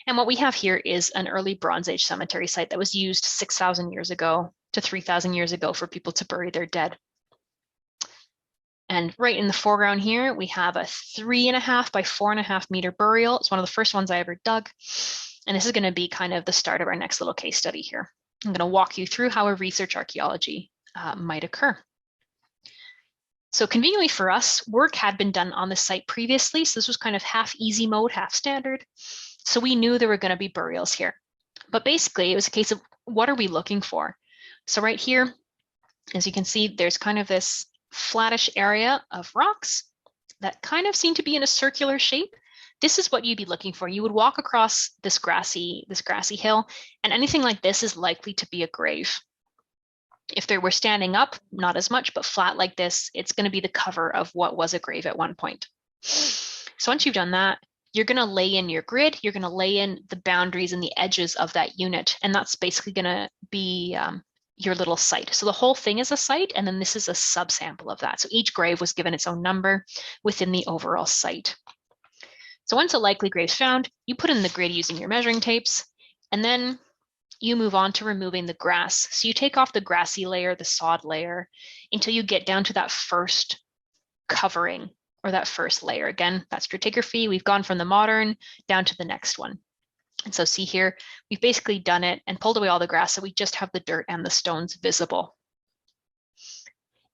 And what we have here is an early Bronze Age cemetery site that was used 6,000 years ago to 3,000 years ago for people to bury their dead. And right in the foreground here, we have a 3.5 by 4.5 meter burial. It's one of the first ones I ever dug. And this is going to be kind of the start of our next little case study here. I'm going to walk you through how a research archaeology might occur. So conveniently for us, work had been done on the site previously. So this was kind of half easy mode, half standard. So we knew there were going to be burials here. But basically, it was a case of what are we looking for? So right here, As you can see, there's kind of this flattish area of rocks that kind of seem to be in a circular shape. This is what you'd be looking for. You would walk across this grassy hill, and anything like this is likely to be a grave. If they were standing up, not as much, but flat like this, it's going to be the cover of what was a grave at one point. So once you've done that, you're going to lay in your grid. You're going to lay in the boundaries and the edges of that unit, and that's basically going to be your little site. So the whole thing is a site, and then this is a subsample of that. So each grave was given its own number within the overall site. So once a likely grave is found, you put in the grid using your measuring tapes, and then you move on to removing the grass. So you take off the grassy layer, the sod layer, until you get down to that first covering or that first layer. Again, that's stratigraphy. We've gone from the modern down to the next one. And so see here, we've basically done it and pulled away all the grass, so we just have the dirt and the stones visible.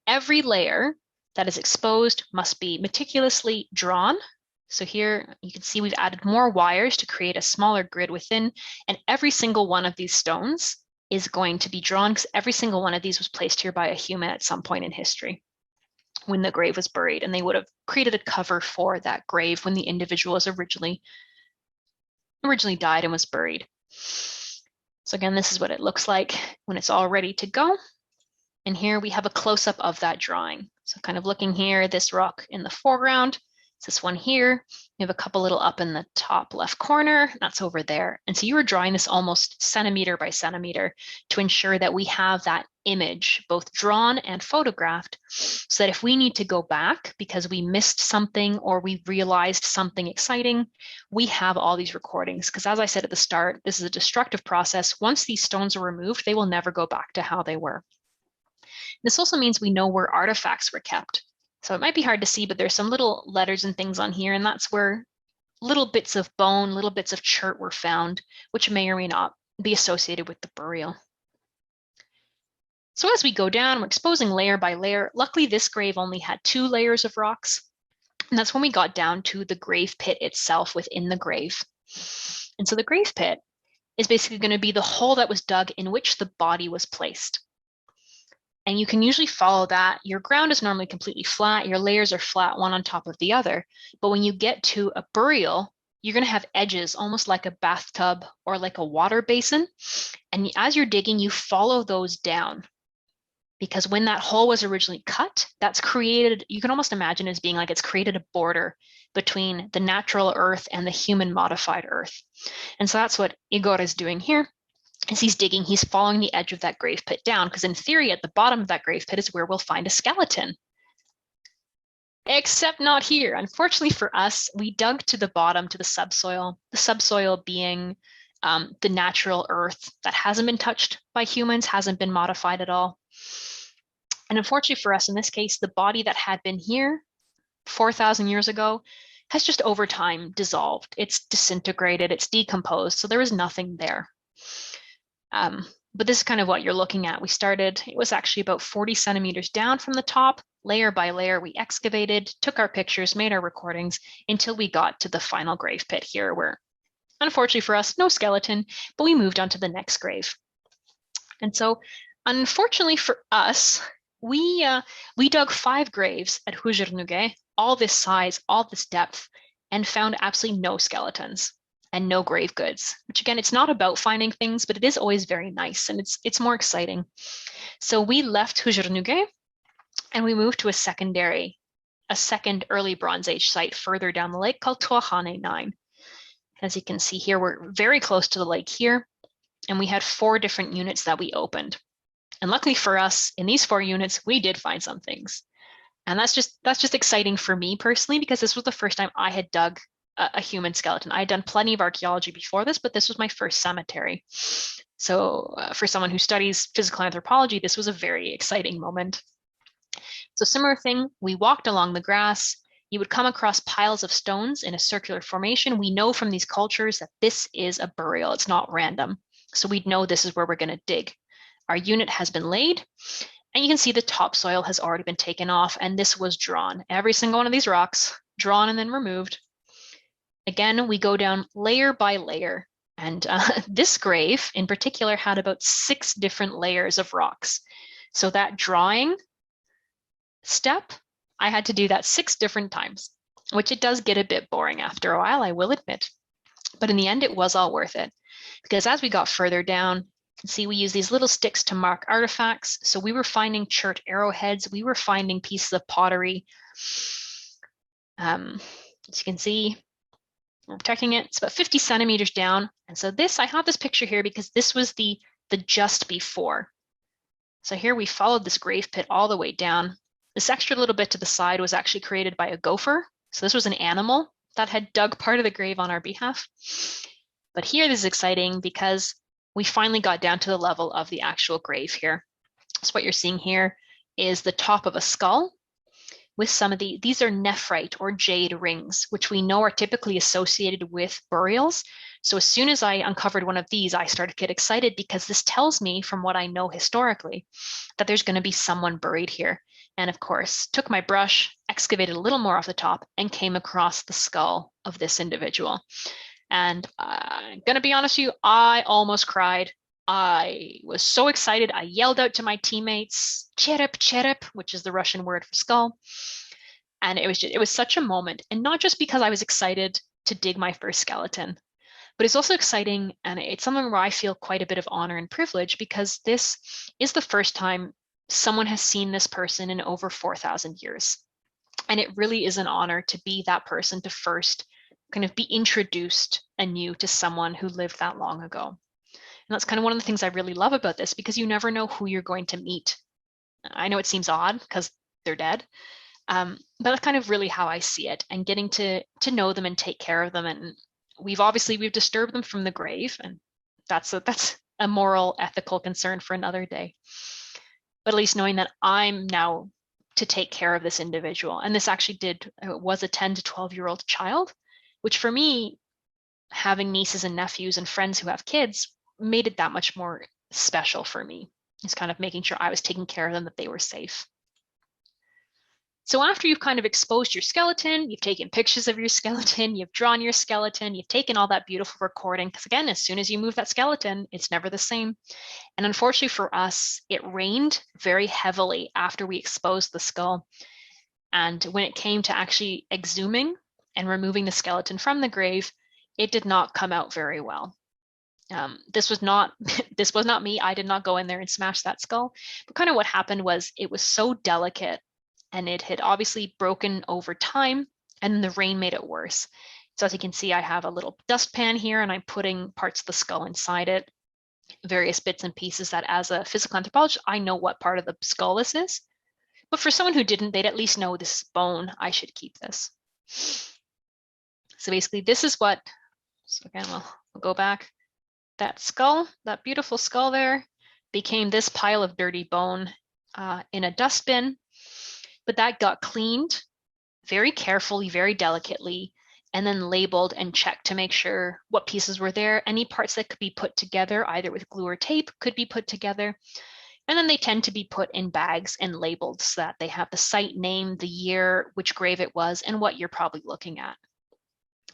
Every layer that is exposed must be meticulously drawn. So here you can see we've added more wires to create a smaller grid within, and every single one of these stones is going to be drawn because every single one of these was placed here by a human at some point in history when the grave was buried, and they would have created a cover for that grave when the individual was originally died and was buried. So again, this is what it looks like when it's all ready to go. And here we have a close-up of that drawing. So kind of looking here, this rock in the foreground, this one here, we have a couple little up in the top left corner, that's over there. And so you were drawing this almost centimeter by centimeter to ensure that we have that image both drawn and photographed, so that if we need to go back because we missed something or we realized something exciting, we have all these recordings. Because as I said at the start, this is a destructive process. Once these stones are removed, they will never go back to how they were. This also means we know where artifacts were kept. So it might be hard to see, but there's some little letters and things on here, and that's where little bits of bone, little bits of chert were found, which may or may not be associated with the burial. So as we go down, we're exposing layer by layer. Luckily, this grave only had 2 layers of rocks, and that's when we got down to the grave pit itself within the grave. And so the grave pit is basically going to be the hole that was dug in which the body was placed. And you can usually follow that. Your ground is normally completely flat. Your layers are flat, one on top of the other. But when you get to a burial, you're going to have edges almost like a bathtub or like a water basin. And as you're digging, you follow those down. Because when that hole was originally cut, that's created, you can almost imagine as being like it's created a border between the natural earth and the human modified earth. And so that's what Igor is doing here. As he's digging, he's following the edge of that grave pit down, because in theory, at the bottom of that grave pit is where we'll find a skeleton. Except not here. Unfortunately for us, we dug to the bottom, to the subsoil being the natural earth that hasn't been touched by humans, hasn't been modified at all. And unfortunately for us, in this case, the body that had been here 4,000 years ago has just over time dissolved. It's disintegrated, it's decomposed, so there is nothing there. But this is kind of what you're looking at. We started, it was actually about 40 centimeters down from the top. Layer by layer, we excavated, took our pictures, made our recordings until we got to the final grave pit here, where unfortunately for us, no skeleton, but we moved on to the next grave. And so unfortunately for us, we dug 5 graves at Hujernugge, all this size, all this depth, and found absolutely no skeletons and no grave goods, which again, it's not about finding things, but it is always very nice and it's more exciting. So we left Hujernugge and we moved to a second early Bronze Age site further down the lake called Tuahane 9. As you can see here, we're very close to the lake here, and we had 4 different units that we opened. And luckily for us, in these 4 units, we did find some things. And that's just exciting for me personally, because this was the first time I had dug a human skeleton. I had done plenty of archaeology before this, but this was my first cemetery. So for someone who studies physical anthropology, this was a very exciting moment. So similar thing, we walked along the grass. You would come across piles of stones in a circular formation. We know from these cultures that this is a burial. It's not random. So we'd know this is where we're going to dig. Our unit has been laid, and you can see the topsoil has already been taken off, and this was drawn. Every single one of these rocks, drawn and then removed. Again, we go down layer by layer, and this grave in particular had about 6 different layers of rocks. So that drawing step, I had to do that 6 different times, which it does get a bit boring after a while, I will admit. But in the end, it was all worth it. Because as we got further down, you can see we use these little sticks to mark artifacts. So we were finding chert arrowheads, we were finding pieces of pottery. As you can see, we're protecting it. It's about 50 centimeters down. And so this, I have this picture here because this was the just before. So here we followed this grave pit all the way down. This extra little bit to the side was actually created by a gopher. So this was an animal that had dug part of the grave on our behalf. But here this is exciting because we finally got down to the level of the actual grave here. So what you're seeing here is the top of a skull with some of these are nephrite or jade rings, which we know are typically associated with burials. So as soon as I uncovered one of these, I started to get excited because this tells me from what I know historically that there's going to be someone buried here. And of course, took my brush, excavated a little more off the top, and came across the skull of this individual. And I'm going to be honest with you, I almost cried. I was so excited. I yelled out to my teammates, "Cherep, cherep," which is the Russian word for skull. And it was such a moment. And not just because I was excited to dig my first skeleton, but it's also exciting. And it's something where I feel quite a bit of honor and privilege because this is the first time someone has seen this person in over 4,000 years. And it really is an honor to be that person to first kind of be introduced anew to someone who lived that long ago. And that's kind of one of the things I really love about this because you never know who you're going to meet. I know it seems odd because they're dead, but that's kind of really how I see it, and getting to know them and take care of them. And we've disturbed them from the grave, and that's a moral, ethical concern for another day. But at least knowing that I'm now to take care of this individual, and this actually was a 10 to 12-year-old child, which for me, having nieces and nephews and friends who have kids, made it that much more special for me. It's kind of making sure I was taking care of them, that they were safe. So after you've kind of exposed your skeleton, you've taken pictures of your skeleton, you've drawn your skeleton, you've taken all that beautiful recording, because again, as soon as you move that skeleton, it's never the same. And unfortunately for us, it rained very heavily after we exposed the skull. And when it came to actually exhuming and removing the skeleton from the grave, it did not come out very well. This was not me. I did not go in there and smash that skull. But kind of what happened was it was so delicate and it had obviously broken over time, and the rain made it worse. So as you can see, I have a little dustpan here and I'm putting parts of the skull inside it, various bits and pieces that as a physical anthropologist, I know what part of the skull this is. But for someone who didn't, they'd at least know this is bone. I should keep this. So basically this is what, so again, we'll go back. That skull, that beautiful skull there, became this pile of dirty bone in a dustbin, but that got cleaned very carefully, very delicately, and then labeled and checked to make sure what pieces were there. Any parts that could be put together, either with glue or tape, could be put together. And then they tend to be put in bags and labeled so that they have the site name, the year, which grave it was, and what you're probably looking at.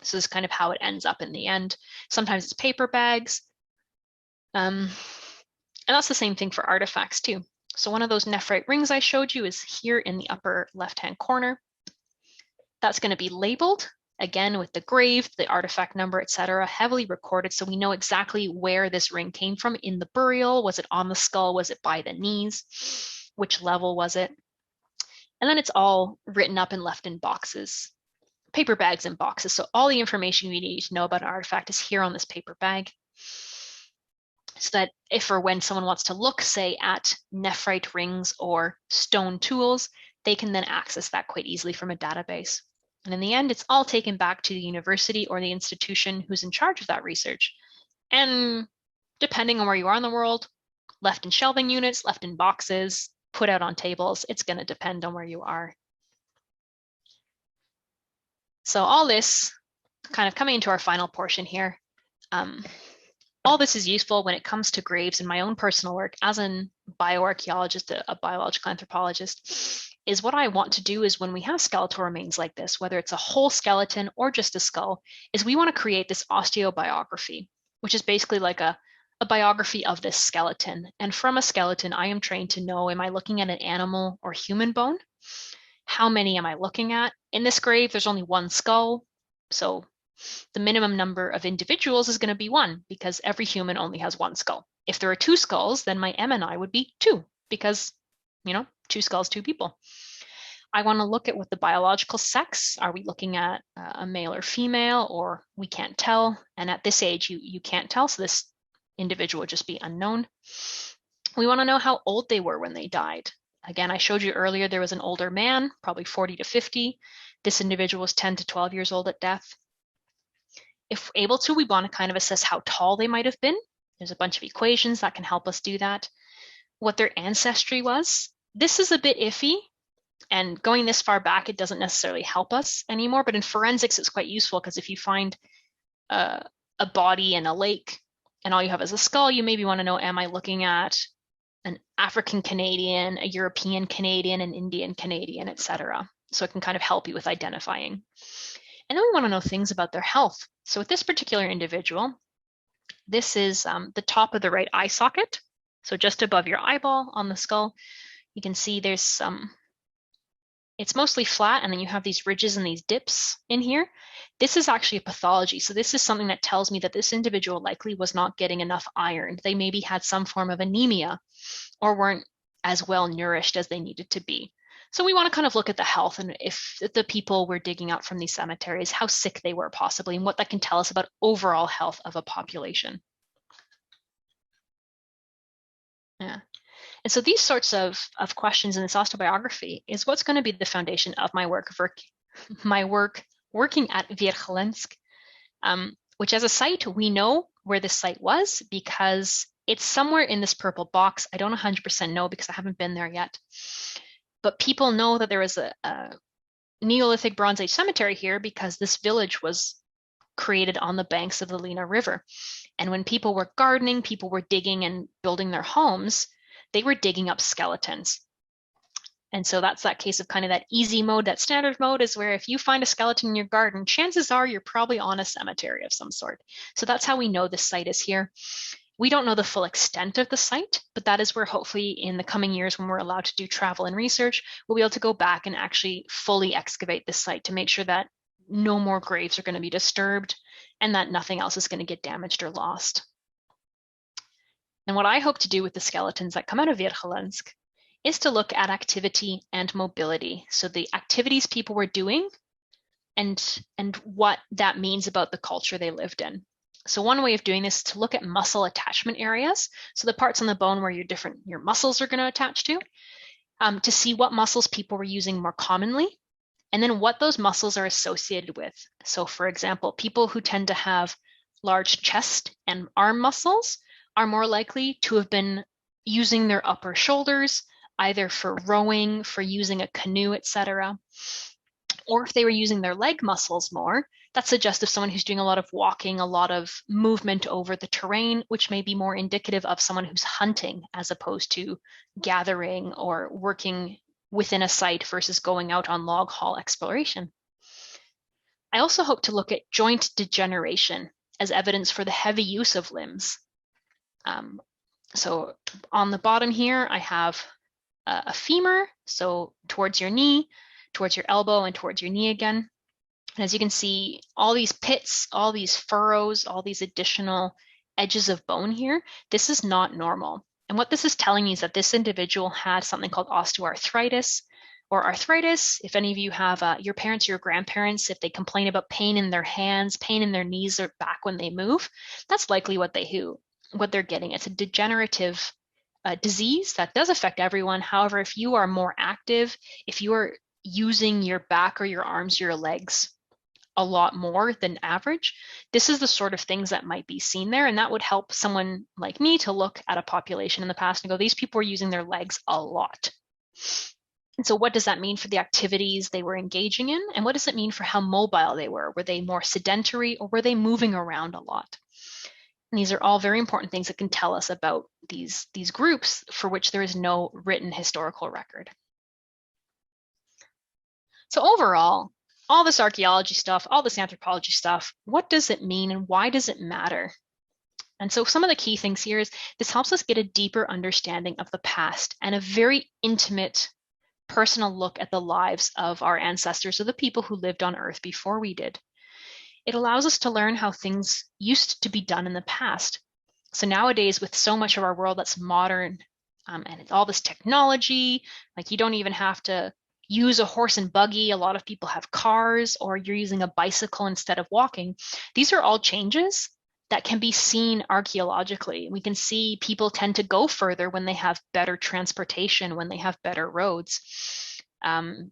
So this is kind of how it ends up in the end. Sometimes it's paper bags. And that's the same thing for artifacts too. So one of those nephrite rings I showed you is here in the upper left-hand corner. That's going to be labeled, again, with the grave, the artifact number, etc., heavily recorded, so we know exactly where this ring came from in the burial. Was it on the skull? Was it by the knees? Which level was it? And then it's all written up and left in boxes, paper bags and boxes. So all the information you need to know about an artifact is here on this paper bag. So that if or when someone wants to look, say, at nephrite rings or stone tools, they can then access that quite easily from a database. And in the end, it's all taken back to the university or the institution who's in charge of that research. And depending on where you are in the world, left in shelving units, left in boxes, put out on tables, it's going to depend on where you are. So all this, kind of coming into our final portion here, all this is useful when it comes to graves in my own personal work as a bioarchaeologist, a biological anthropologist, is what I want to do is when we have skeletal remains like this, whether it's a whole skeleton or just a skull, is we want to create this osteobiography, which is basically like a a biography of this skeleton. And from a skeleton, I am trained to know, am I looking at an animal or human bone? How many am I looking at? In this grave, there's only one skull. So the minimum number of individuals is going to be one, because every human only has one skull. If there are two skulls, then my MNI would be two, because, two skulls, two people. I want to look at what the biological sex, are we looking at a male or female, or we can't tell. And at this age, you can't tell, so this individual would just be unknown. We want to know how old they were when they died. Again, I showed you earlier there was an older man, probably 40 to 50. This individual was 10 to 12 years old at death. If able to, we want to kind of assess how tall they might have been. There's a bunch of equations that can help us do that. What their ancestry was. This is a bit iffy, and going this far back, it doesn't necessarily help us anymore, but in forensics, it's quite useful, because if you find a body in a lake and all you have is a skull, you maybe want to know, am I looking at an African Canadian, a European Canadian, an Indian Canadian, etc. So it can kind of help you with identifying. And then we want to know things about their health. So with this particular individual, this is the top of the right eye socket. So just above your eyeball on the skull, you can see there's some, it's mostly flat, and then you have these ridges and these dips in here. This is actually a pathology. So this is something that tells me that this individual likely was not getting enough iron. They maybe had some form of anemia or weren't as well nourished as they needed to be. So we want to kind of look at the health, and if the people we're digging out from these cemeteries, how sick they were possibly, and what that can tell us about overall health of a population. Yeah. And so these sorts of questions in this osteobiography is what's going to be the foundation of my work working at Wierchelensk, which as a site, we know where this site was because it's somewhere in this purple box. I don't 100% know because I haven't been there yet. But people know that there was a Neolithic Bronze Age cemetery here because this village was created on the banks of the Lena River. And when people were gardening, people were digging and building their homes, they were digging up skeletons. And so that's that case of kind of that easy mode. That standard mode is where if you find a skeleton in your garden, chances are you're probably on a cemetery of some sort. So that's how we know this site is here. We don't know the full extent of the site, but that is where hopefully in the coming years when we're allowed to do travel and research, we'll be able to go back and actually fully excavate this site to make sure that no more graves are going to be disturbed and that nothing else is going to get damaged or lost. And what I hope to do with the skeletons that come out of Wierchelensk is to look at activity and mobility. So the activities people were doing and what that means about the culture they lived in. So one way of doing this is to look at muscle attachment areas. So the parts on the bone where your muscles are going to attach to see what muscles people were using more commonly, and then what those muscles are associated with. So for example, people who tend to have large chest and arm muscles are more likely to have been using their upper shoulders, either for rowing, for using a canoe, etc. Or if they were using their leg muscles more, that suggests of someone who's doing a lot of walking, a lot of movement over the terrain, which may be more indicative of someone who's hunting as opposed to gathering or working within a site versus going out on log haul exploration. I also hope to look at joint degeneration as evidence for the heavy use of limbs. So on the bottom here, I have a femur, so towards your knee, towards your elbow, and towards your knee again. And as you can see, all these pits, all these furrows, all these additional edges of bone here, this is not normal. And what this is telling me is that this individual had something called osteoarthritis or arthritis. If any of you have your parents or your grandparents, if they complain about pain in their hands, pain in their knees or back when they move, that's likely what they're getting. It's a degenerative disease that does affect everyone. However, if you are more active, if you are using your back or your arms, your legs a lot more than average, this is the sort of things that might be seen there. And that would help someone like me to look at a population in the past and go, these people are using their legs a lot. And so what does that mean for the activities they were engaging in? And what does it mean for how mobile they were? Were they more sedentary or were they moving around a lot? And these are all very important things that can tell us about these groups for which there is no written historical record. So overall, all this archaeology stuff, all this anthropology stuff, what does it mean and why does it matter? And so some of the key things here is this helps us get a deeper understanding of the past and a very intimate personal look at the lives of our ancestors, or the people who lived on Earth before we did. It allows us to learn how things used to be done in the past. So nowadays, with so much of our world that's modern, and all this technology, like you don't even have to use a horse and buggy. A lot of people have cars, or you're using a bicycle instead of walking. These are all changes that can be seen archaeologically. We can see people tend to go further when they have better transportation, when they have better roads.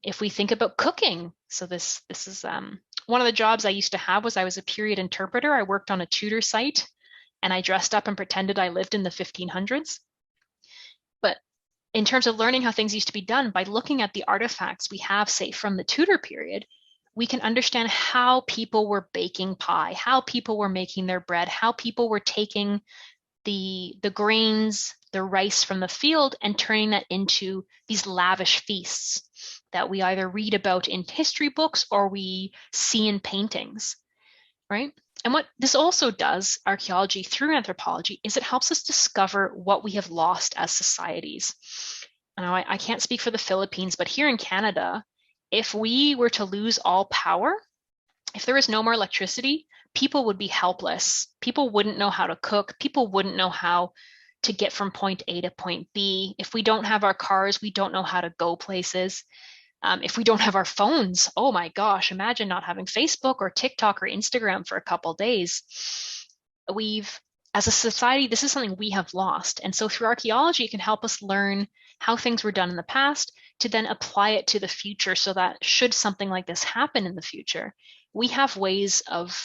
If we think about cooking, so this is one of the jobs I used to have was I was a period interpreter. I worked on a Tudor site, and I dressed up and pretended I lived in the 1500s. But in terms of learning how things used to be done, by looking at the artifacts we have, say, from the Tudor period, we can understand how people were baking pie, how people were making their bread, how people were taking the grains, the rice from the field, and turning that into these lavish feasts that we either read about in history books or we see in paintings, right? And what this also does, archaeology through anthropology, is it helps us discover what we have lost as societies. Now, I can't speak for the Philippines, but here in Canada, if we were to lose all power, if there was no more electricity, people would be helpless. People wouldn't know how to cook. People wouldn't know how to get from point A to point B. If we don't have our cars, we don't know how to go places. If we don't have our phones, oh my gosh, imagine not having Facebook or TikTok or Instagram for a couple days. As a society, this is something we have lost. And so through archaeology, it can help us learn how things were done in the past to then apply it to the future, so that should something like this happen in the future, we have ways of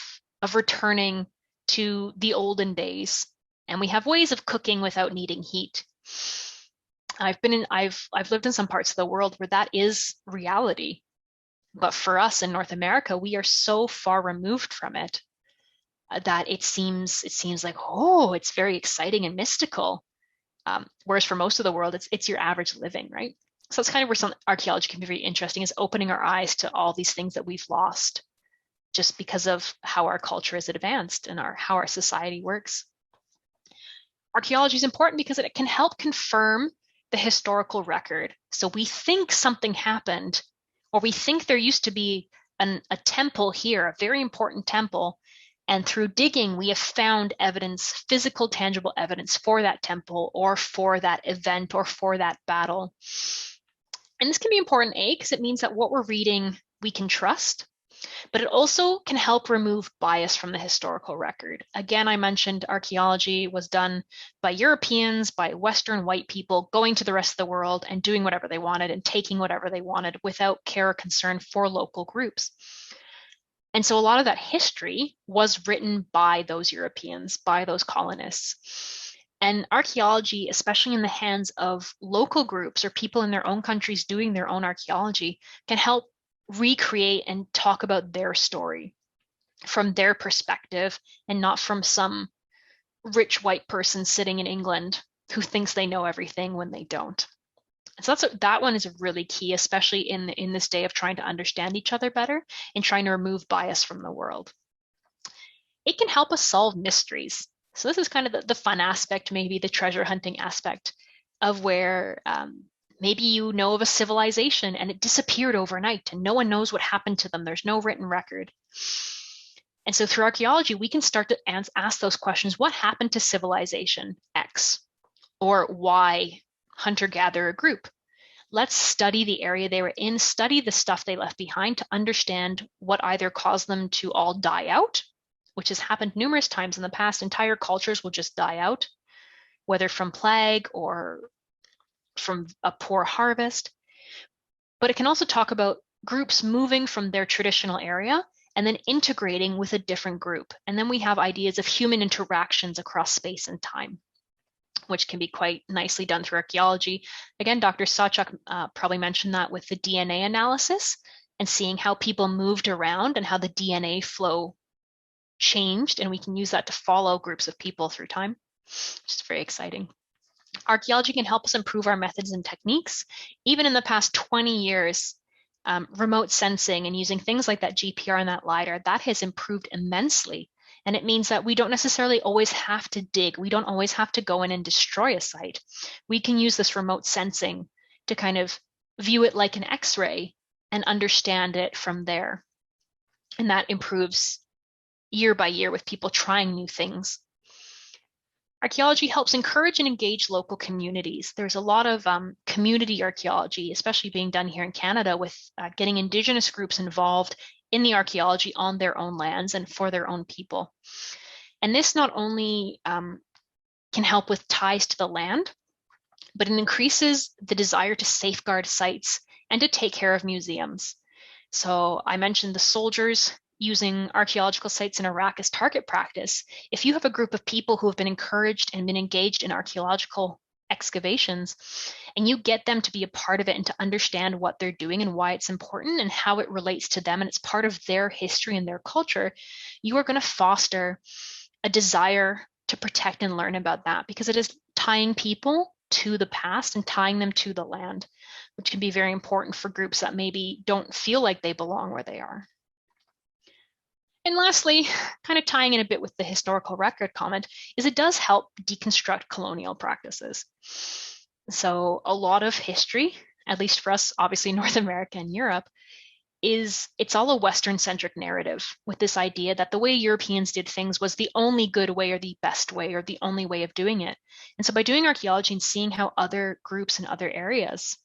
returning to the olden days, and we have ways of cooking without needing heat. I've lived in some parts of the world where that is reality, but for us in North America, we are so far removed from it that it seems like, oh, it's very exciting and mystical. Whereas for most of the world, it's your average living, right? So that's kind of where some archaeology can be very interesting, is opening our eyes to all these things that we've lost just because of how our culture has advanced and how our society works. Archaeology is important because it can help confirm the historical record. So we think something happened, or we think there used to be a temple here, a very important temple, and through digging, we have found evidence, physical, tangible evidence for that temple or for that event or for that battle. And this can be important, because it means that what we're reading we can trust, but it also can help remove bias from the historical record. Again, I mentioned archaeology was done by Europeans, by Western white people, going to the rest of the world and doing whatever they wanted and taking whatever they wanted without care or concern for local groups. And so a lot of that history was written by those Europeans, by those colonists. And archaeology, especially in the hands of local groups or people in their own countries doing their own archaeology, can help recreate and talk about their story from their perspective, and not from some rich white person sitting in England who thinks they know everything when they don't. So that one is really key, especially in this day of trying to understand each other better and trying to remove bias from the world. It can help us solve mysteries. So this is kind of the fun aspect, maybe the treasure hunting aspect of where maybe you know of a civilization and it disappeared overnight and no one knows what happened to them. There's no written record. And so through archaeology, we can start to ask those questions. What happened to civilization X or Y hunter-gatherer group? Let's study the area they were in, study the stuff they left behind to understand what either caused them to all die out, which has happened numerous times in the past. Entire cultures will just die out, whether from plague or from a poor harvest. But it can also talk about groups moving from their traditional area and then integrating with a different group. And then we have ideas of human interactions across space and time, which can be quite nicely done through archaeology. Again, Dr. Sawchuk probably mentioned that with the DNA analysis and seeing how people moved around and how the DNA flow changed, and we can use that to follow groups of people through time, which is very exciting. Archaeology can help us improve our methods and techniques. Even in the past 20 years, remote sensing and using things like that GPR and that LiDAR, that has improved immensely And it means that we don't necessarily always have to dig. We don't always have to go in and destroy a site. We can use this remote sensing to kind of view it like an X-ray and understand it from there. And that improves year by year with people trying new things. Archaeology helps encourage and engage local communities. There's a lot of community archaeology, especially being done here in Canada, with getting Indigenous groups involved in the archaeology on their own lands and for their own people. And this not only can help with ties to the land, but it increases the desire to safeguard sites and to take care of museums. So I mentioned the soldiers using archaeological sites in Iraq as target practice. If you have a group of people who have been encouraged and been engaged in archaeological excavations, and you get them to be a part of it and to understand what they're doing and why it's important and how it relates to them, and it's part of their history and their culture, you are going to foster a desire to protect and learn about that, because it is tying people to the past and tying them to the land, which can be very important for groups that maybe don't feel like they belong where they are. And lastly, kind of tying in a bit with the historical record comment, is it does help deconstruct colonial practices. So a lot of history, at least for us, obviously North America and Europe, it's all a Western-centric narrative, with this idea that the way Europeans did things was the only good way or the best way or the only way of doing it. And so by doing archaeology and seeing how other groups in other areas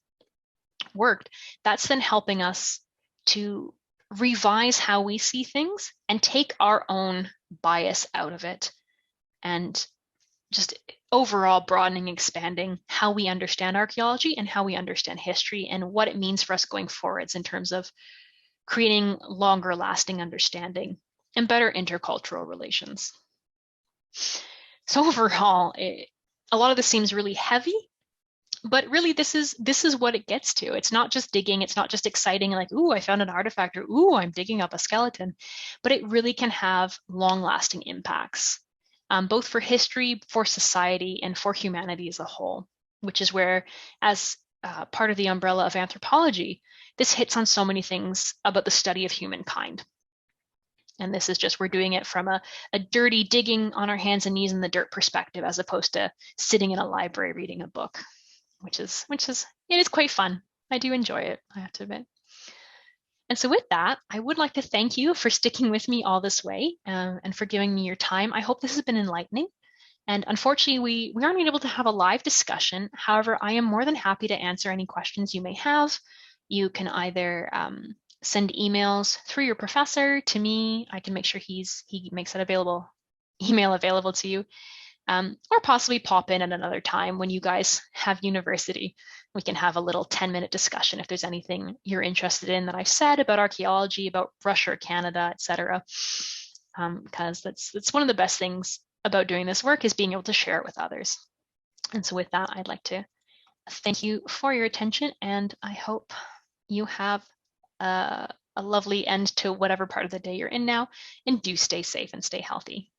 worked, that's then helping us to revise how we see things and take our own bias out of it, and just overall broadening, expanding how we understand archaeology and how we understand history and what it means for us going forwards in terms of creating longer lasting understanding and better intercultural relations. So overall, a lot of this seems really heavy, but really this is what it gets to. It's not just digging, it's not just exciting like, ooh, I found an artifact, or ooh, I'm digging up a skeleton, but it really can have long-lasting impacts, both for history, for society, and for humanity as a whole, which is where, as part of the umbrella of anthropology, this hits on so many things about the study of humankind. And this is just, we're doing it from a dirty digging on our hands and knees in the dirt perspective, as opposed to sitting in a library reading a book, which is it is quite fun. I do enjoy it, I have to admit. And so with that, I would like to thank you for sticking with me all this way, and for giving me your time. I hope this has been enlightening. And unfortunately, we aren't able to have a live discussion. However, I am more than happy to answer any questions you may have. You can either send emails through your professor to me. I can make sure he makes that email available to you. Or possibly pop in at another time when you guys have university. We can have a little 10-minute discussion if there's anything you're interested in that I've said about archaeology, about Russia or Canada, etc. Because that's one of the best things about doing this work, is being able to share it with others. And so with that, I'd like to thank you for your attention, and I hope you have a lovely end to whatever part of the day you're in now, and do stay safe and stay healthy.